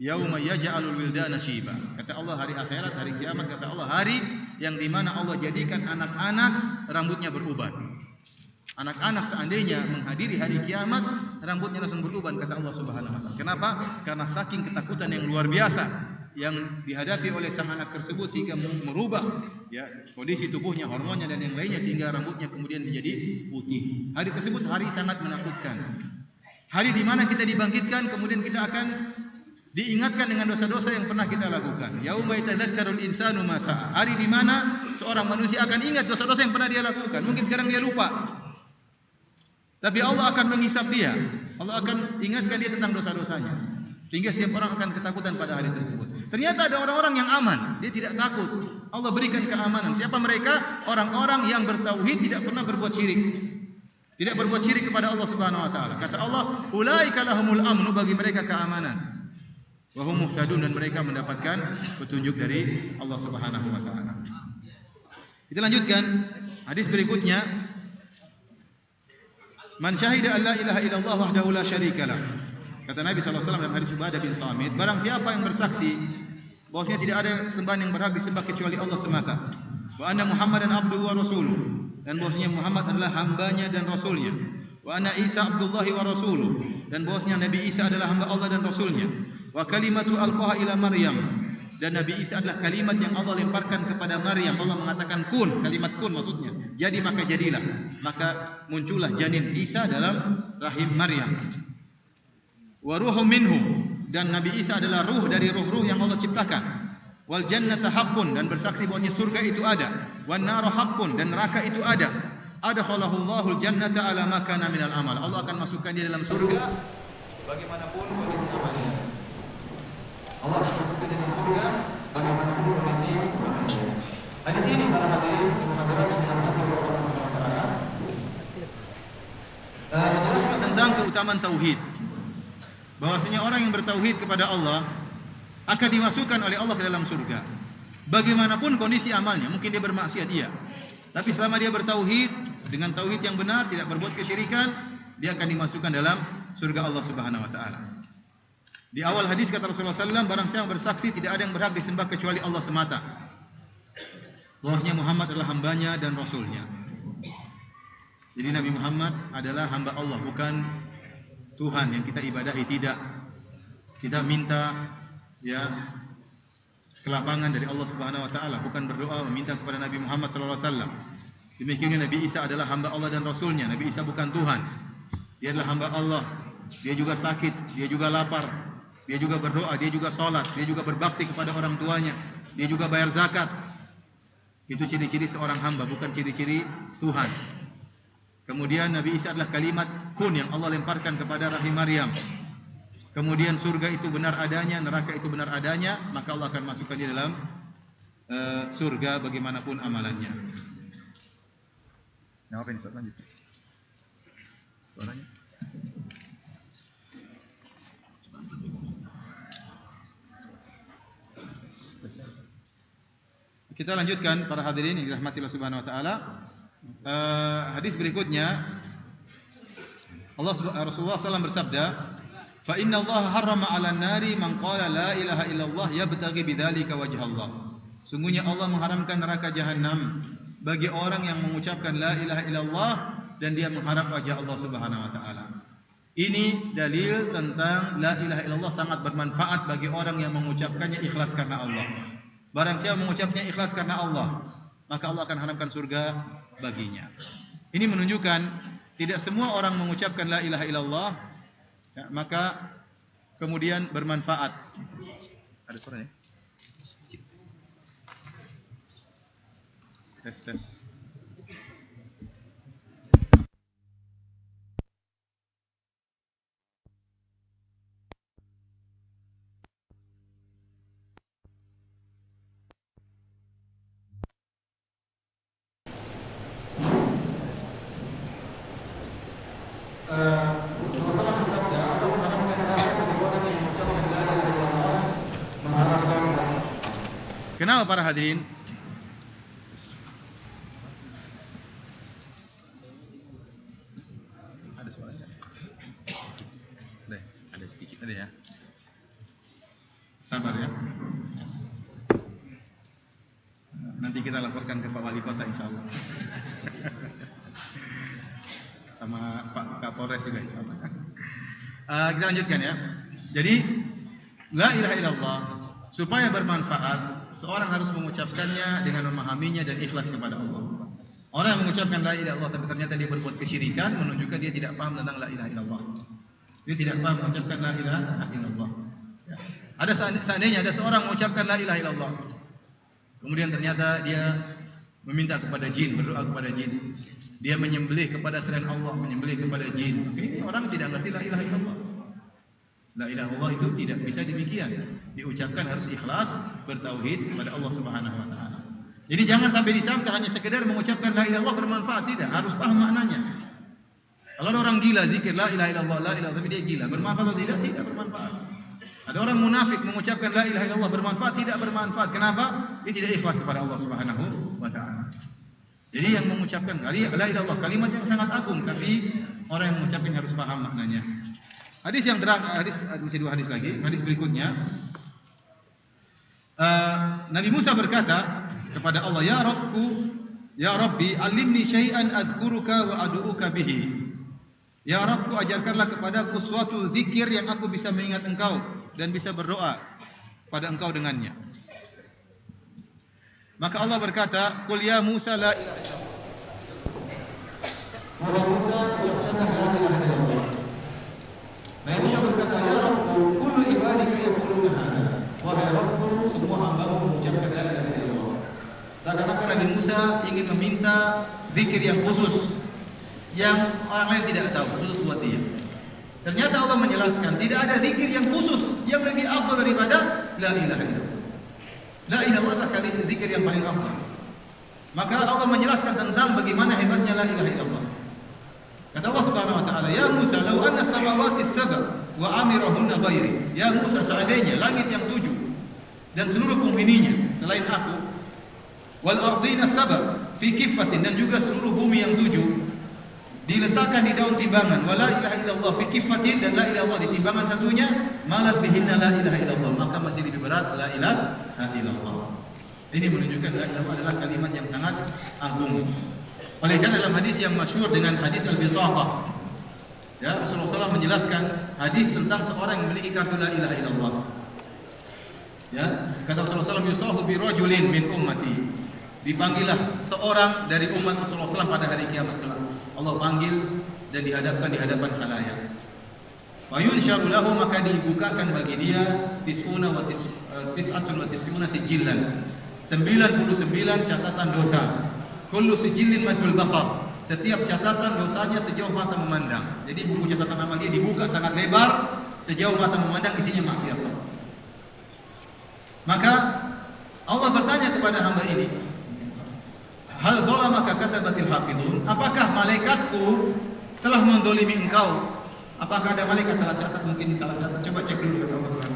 Yauma yaj'alul wildana syiba. Kata Allah, hari akhirat, hari kiamat, kata Allah, hari yang dimana Allah jadikan anak-anak rambutnya beruban. Anak-anak seandainya menghadiri hari kiamat, rambutnya langsung beruban, kata Allah Subhanahu wa taala. Kenapa? Karena saking ketakutan yang luar biasa yang dihadapi oleh sang anak tersebut sehingga merubah ya kondisi tubuhnya, hormonnya dan yang lainnya sehingga rambutnya kemudian menjadi putih. Hari tersebut hari sangat menakutkan. Hari di mana kita dibangkitkan, kemudian kita akan diingatkan dengan dosa-dosa yang pernah kita lakukan. Yauma yatadzakkarul insanu ma sa'a. Hari di mana seorang manusia akan ingat dosa-dosa yang pernah dia lakukan. Mungkin sekarang dia lupa. Tapi Allah akan menghisap dia. Allah akan ingatkan dia tentang dosa-dosanya. Sehingga setiap orang akan ketakutan pada hari tersebut. Ternyata ada orang-orang yang aman, dia tidak takut. Allah berikan keamanan. Siapa mereka? Orang-orang yang bertauhid, tidak pernah berbuat syirik. Tidak berbuat syirik kepada Allah Subhanahu wa taala. Kata Allah, ulaika lahumul amnu, bagi mereka keamanan. Wa hum muhtadun, dan mereka mendapatkan petunjuk dari Allah Subhanahu wa taala. Kita lanjutkan hadis berikutnya. Man syahida an la ilaha illallah wahdahu la syarikalah. Kata Nabi sallallahu alaihi wasallam dalam hadis Ubadah bin Samit, barang siapa yang bersaksi bahwasanya tidak ada sembahan yang berhak disembah kecuali Allah semata, wa anna Muhammadan abduhu wa rasuluh, dan bahwasanya Muhammad adalah hambanya dan rasulnya, wa anna Isa abdullahi wa rasuluh, dan bahwasanya Nabi Isa adalah hamba Allah dan rasulnya, wa kalimatu alqaha ila Maryam, dan Nabi Isa adalah kalimat yang Allah lemparkan kepada Maryam. Allah mengatakan kun, kalimat kun maksudnya jadi maka jadilah, maka muncullah janin Isa dalam rahim Maryam. Wa ruhum minhu, dan Nabi Isa adalah ruh dari ruh-ruh yang Allah ciptakan. Wal jannata haqqun, dan bersaksi bahwa surga itu ada. Wan naru haqqun, dan neraka itu ada. Adkhalahu Allahul jannata ala ma kana minal amal. Allah akan masukkan dia dalam surga bagaimanapun kondisi amalnya. Allah akan masukkan dia dalam surga bagaimanapun kondisi amalnya. Hadis ini para hadirin dan hadirat yang dirahmati oleh Allah Subhanahu wa taala menjelaskan tentang keutamaan tauhid. Bahwasanya orang yang bertauhid kepada Allah akan dimasukkan oleh Allah ke dalam surga. Bagaimanapun kondisi amalnya, mungkin dia bermaksiat iya, tapi selama dia bertauhid dengan tauhid yang benar, tidak berbuat kesyirikan, dia akan dimasukkan dalam surga Allah Subhanahu wa taala. Di awal hadis kata Rasulullah SAW, barang siapa bersaksi tidak ada yang berhak disembah kecuali Allah semata, bahwasanya Muhammad adalah hambanya dan rasulnya. Jadi Nabi Muhammad adalah hamba Allah, bukan Tuhan yang kita ibadahi. Tidak. Kita minta ya kelapangan dari Allah Subhanahu wa taala, bukan berdoa meminta kepada Nabi Muhammad sallallahu alaihi wasallam. Demikian Nabi Isa adalah hamba Allah dan rasulnya. Nabi Isa bukan Tuhan. Dia adalah hamba Allah. Dia juga sakit, dia juga lapar, dia juga berdoa, dia juga salat, dia juga berbakti kepada orang tuanya, dia juga bayar zakat. Itu ciri-ciri seorang hamba, bukan ciri-ciri Tuhan. Kemudian Nabi Isa adalah kalimat kun yang Allah lemparkan kepada rahim Maryam. Kemudian surga itu benar adanya, neraka itu benar adanya, maka Allah akan masukkan dia dalam surga bagaimanapun amalannya. Nah, apa yang lanjut? Suaranya. Kita lanjutkan para hadirin yang dirahmati Allah Subhanahu wa taala. Hadis berikutnya Rasulullah SAW bersabda, fa inna Allah harrama 'alan nari man qala la ilaha illallah yabtaghi bidzalika wajha Allah. Sungguhnya Allah mengharamkan neraka jahanam bagi orang yang mengucapkan la ilaha illallah dan dia mengharap wajah Allah Subhanahu wa taala. Ini dalil tentang la ilaha illallah sangat bermanfaat bagi orang yang mengucapkannya ikhlas karena Allah. Barang siapa mengucapnya ikhlas karena Allah, maka Allah akan haramkan surga baginya. Ini menunjukkan tidak semua orang mengucapkan la ilaha illallah ya, maka kemudian bermanfaat. Ada suaranya? Tes. Kenapa para hadirin? Ada suaranya? Ada sedikit ada ya. Sabar ya. Nanti kita laporkan ke Pak Wali Kota insyaallah. Sama Pak Kapolres juga insyaallah. Kita lanjutkan ya. Jadi la ilaha illallah supaya bermanfaat, seorang harus mengucapkannya dengan memahaminya dan ikhlas kepada Allah. Orang yang mengucapkan la ilaha illallah tapi ternyata dia berbuat kesyirikan, menunjukkan dia tidak paham tentang la ilaha illallah. Dia tidak paham mengucapkan la ilaha illallah. Ya. Ada seandainya ada seorang mengucapkan la ilaha illallah, kemudian ternyata dia meminta kepada jin, berdoa kepada jin. Dia menyembelih kepada selain Allah, menyembelih kepada jin. Oke, ini orang tidak mengerti la ilaha illallah. La ilaha illallah itu tidak bisa demikian. Diucapkan harus ikhlas, bertauhid kepada Allah Subhanahu wa taala. Jadi jangan sampai disangka hanya sekedar mengucapkan la ilaha illallah bermanfaat, tidak, harus paham maknanya. Kalau ada orang gila zikir la ilaha illallah, la ilaha tapi dia gila, bermanfaat atau tidak? Tidak bermanfaat. Ada orang munafik mengucapkan la ilaha illallah bermanfaat, tidak bermanfaat. Kenapa? Dia tidak ikhlas kepada Allah Subhanahu wa taala. Jadi yang mengucapkan la ilaha illallah kalimat yang sangat agung, tapi orang yang mengucapkan harus paham maknanya. Hadis yang terakhir, masih dua hadis lagi. Hadis berikutnya, Nabi Musa berkata kepada Allah, ya Rabbi, alimni syai'an adkuruka wa adu'uka bihi. Ya Rabbku, ajarkanlah kepadaku suatu zikir yang aku bisa mengingat Engkau dan bisa berdoa pada Engkau dengannya. Maka Allah berkata, "Qul ya Musa la ilaha illallah." Wahai Musa, ucapkanlah la ilaha illallah. Nabi Musa berkata, "Ya Rabbku, kullu ibadika yaquluna hadza." Wahai Rabbku, semua hamba-Mu mengucapkan la ilaha illallah. Seakan-akan Nabi Musa ingin meminta zikir yang khusus yang orang lain tidak tahu, khusus buat dia. Ternyata Allah menjelaskan tidak ada zikir yang khusus yang lebih afdal daripada la ilaha illallah. La ilaha illallah adalah kalimat zikir yang paling afdal. Maka Allah menjelaskan tentang bagaimana hebatnya la ilaha illallah. Kata Allah Subhanahu wa taala, "Ya Musa, law anna samawati as-sab' wa amirahunna ghairi." Ya Musa, seandainya langit yang 7 dan seluruh penghuninya selain aku, wal ardina sab' fi kiffatin, dan juga seluruh bumi yang 7 diletakkan di daun timbangan, wala ilaha illallah fi kiffatin, dan la ilaha illallah di timbangan satunya, malat bihinna la ilaha illallah, maka masih lebih berat la ilaha illallah. Ini menunjukkan la ilaha illallah adalah kalimat yang sangat agung. Oleh karena dalam hadis yang masyhur dengan hadis al-bitaqah, ya, Rasulullah SAW menjelaskan hadis tentang seorang yang memiliki kartu la ilaha illallah. Ya, kata Rasulullah SAW, "Yusahu bi rajulin min ummati." Dipanggillah seorang dari umat Rasulullah SAW pada hari kiamat kelak. Allah panggil dan dihadapkan di hadapan khalayak. Wa yunsharu lahu, maka dibukakan bagi dia tis'una wa tis'atun wa tis'una sijillan, 99 catatan dosa. Kullu sijillin madul basar, setiap catatan dosanya sejauh mata memandang. Jadi buku catatan amal dia dibuka sangat lebar, sejauh mata memandang isinya maksiat. Maka Allah bertanya kepada hamba ini, "Hal dhalamaka katabatil hafidun?" Apakah malaikatku telah mendolimi engkau? Apakah ada malaikat salah catat? Mungkin salah catat. Coba cek dulu kata Allah.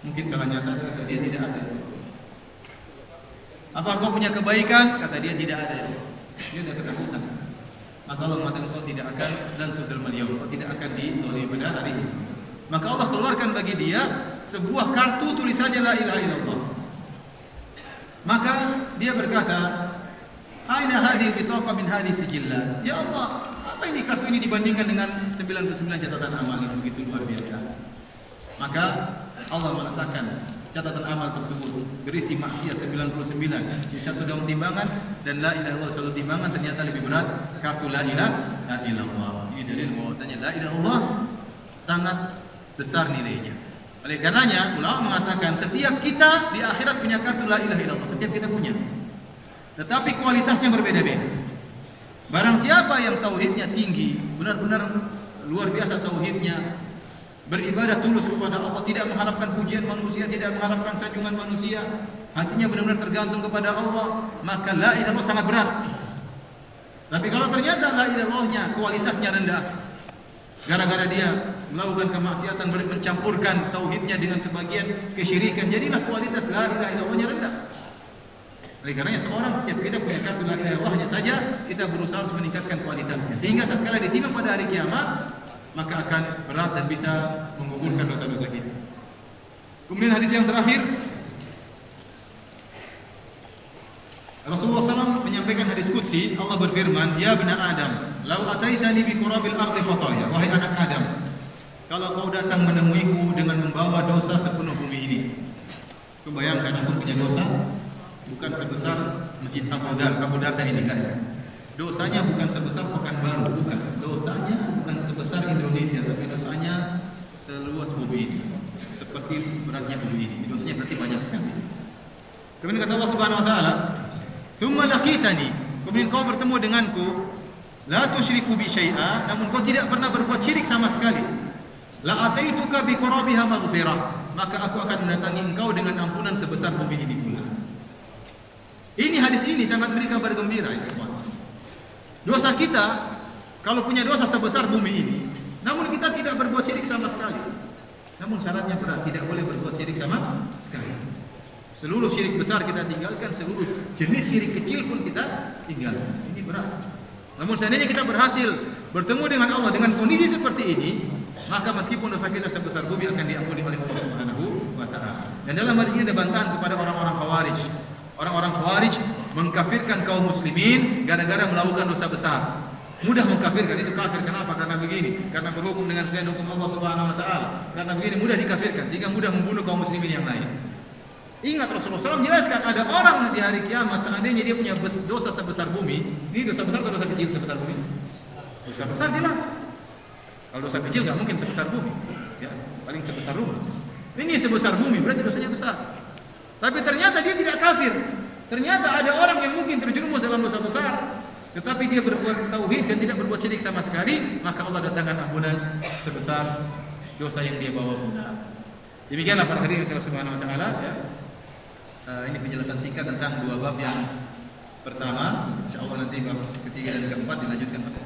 Mungkin salah catat, kata dia tidak ada. Apa kau punya kebaikan? Kata dia tidak ada. Dia sudah ketakutan. Maka Allah mengatakan kau tidak akan lan tudzlamal yaum, kau tidak akan didolimi pada hari itu. Maka Allah keluarkan bagi dia sebuah kartu tulisannya la ilaha illallah. Maka dia berkata, "Aina hadhihi bitaqa min hadhihi sijillat?" Ya Allah, apa ini kartu ini dibandingkan dengan 99 catatan amal yang begitu luar biasa? Maka Allah meletakkan catatan amal tersebut berisi maksiat 99 di satu daun timbangan, dan la ilaha illallah satu timbangan, ternyata lebih berat kartu la ilaha illallah. Ini dalil bahwasanya la ilaha illallah sangat besar nilainya. Oleh karenanya ulama mengatakan setiap kita di akhirat punya kartu la ilaha illallah, setiap kita punya. Tetapi kualitasnya berbeda-beda. Barang siapa yang tauhidnya tinggi, benar-benar luar biasa tauhidnya, beribadah tulus kepada Allah, tidak mengharapkan pujian manusia, tidak mengharapkan sanjungan manusia, hatinya benar-benar tergantung kepada Allah, maka la ilaha illallah sangat berat. Tapi kalau ternyata la ilaha illallahnya kualitasnya rendah, gara-gara dia melakukan kemaksiatan, mencampurkan tauhidnya dengan sebagian kesyirikan, jadilah kualitas la ilaha illallahnya rendah. Oleh karenanya seorang setiap kita punya kartu la ilaha illallah, hanya saja kita berusaha untuk meningkatkan kualitasnya, sehingga tatkala ditimbang pada hari kiamat maka akan berat dan bisa menggugurkan dosa-dosa kita. Kemudian hadis yang terakhir, Rasulullah SAW menyampaikan hadis qudsi. Allah berfirman, "Ya bani Adam, lau ataitani bi qurabil ardi khataya." Wahai anak Adam, kalau kau datang menemuiku dengan membawa dosa sepenuh bumi ini. Kau bayangkan, aku punya dosa bukan sebesar Masjid Abu Darda ini kan. Dosanya bukan sebesar Pekanbaru, bukan. Dosanya bukan sebesar Indonesia, tapi dosanya seluas bumi ini. Seperti beratnya bumi ini. Dosanya berarti banyak sekali. Kemudian kata Allah Subhanahu wa taala, "Tsumma laqitani." Kemudian kau bertemu denganku, la tusyriku bi syai'a, namun kau tidak pernah berbuat syirik sama sekali. La ataituka bi qurabiha maghfirah, maka aku akan mendatangi engkau dengan ampunan sebesar bumi ini pula. Ini hadis ini sangat beri kabar gembira ya teman. Dosa kita kalau punya dosa sebesar bumi ini, namun kita tidak berbuat syirik sama sekali. Namun syaratnya berat, tidak boleh berbuat syirik sama sekali. Seluruh syirik besar kita tinggalkan, seluruh jenis syirik kecil pun kita tinggalkan. Ini berat. Namun seandainya kita berhasil bertemu dengan Allah dengan kondisi seperti ini, maka meskipun dosa kita sebesar bumi akan diampuni oleh Allah Subhanahu wa taala. Dan dalam hadis ini ada bantahan kepada orang-orang Khawarij. Orang-orang Khawarij mengkafirkan kaum muslimin gara-gara melakukan dosa besar. Mudah mengkafirkan, itu kafir. Kenapa? Karena begini, karena berhukum dengan selain hukum Allah Subhanahu wa taala. Karena begini mudah dikafirkan, sehingga mudah membunuh kaum muslimin yang lain. Ingat Rasulullah SAW menjelaskan, ada orang di hari kiamat seandainya dia punya dosa sebesar bumi. Ini dosa besar atau dosa kecil sebesar bumi? Dosa besar jelas. Kalau dosa kecil nggak mungkin sebesar bumi, ya paling sebesar rumah. Ini sebesar bumi, berarti dosanya besar. Tapi ternyata dia tidak kafir. Ternyata ada orang yang mungkin terjerumus dalam dosa besar, tetapi dia berbuat tauhid dan tidak berbuat syirik sama sekali, maka Allah datangkan ampunan sebesar dosa yang dia bawa pula. Demikianlah para hadirin Allah Subhanahu wa taala ya. Ini penjelasan singkat tentang dua bab yang pertama. Insyaallah nanti bab ketiga dan keempat dilanjutkan pada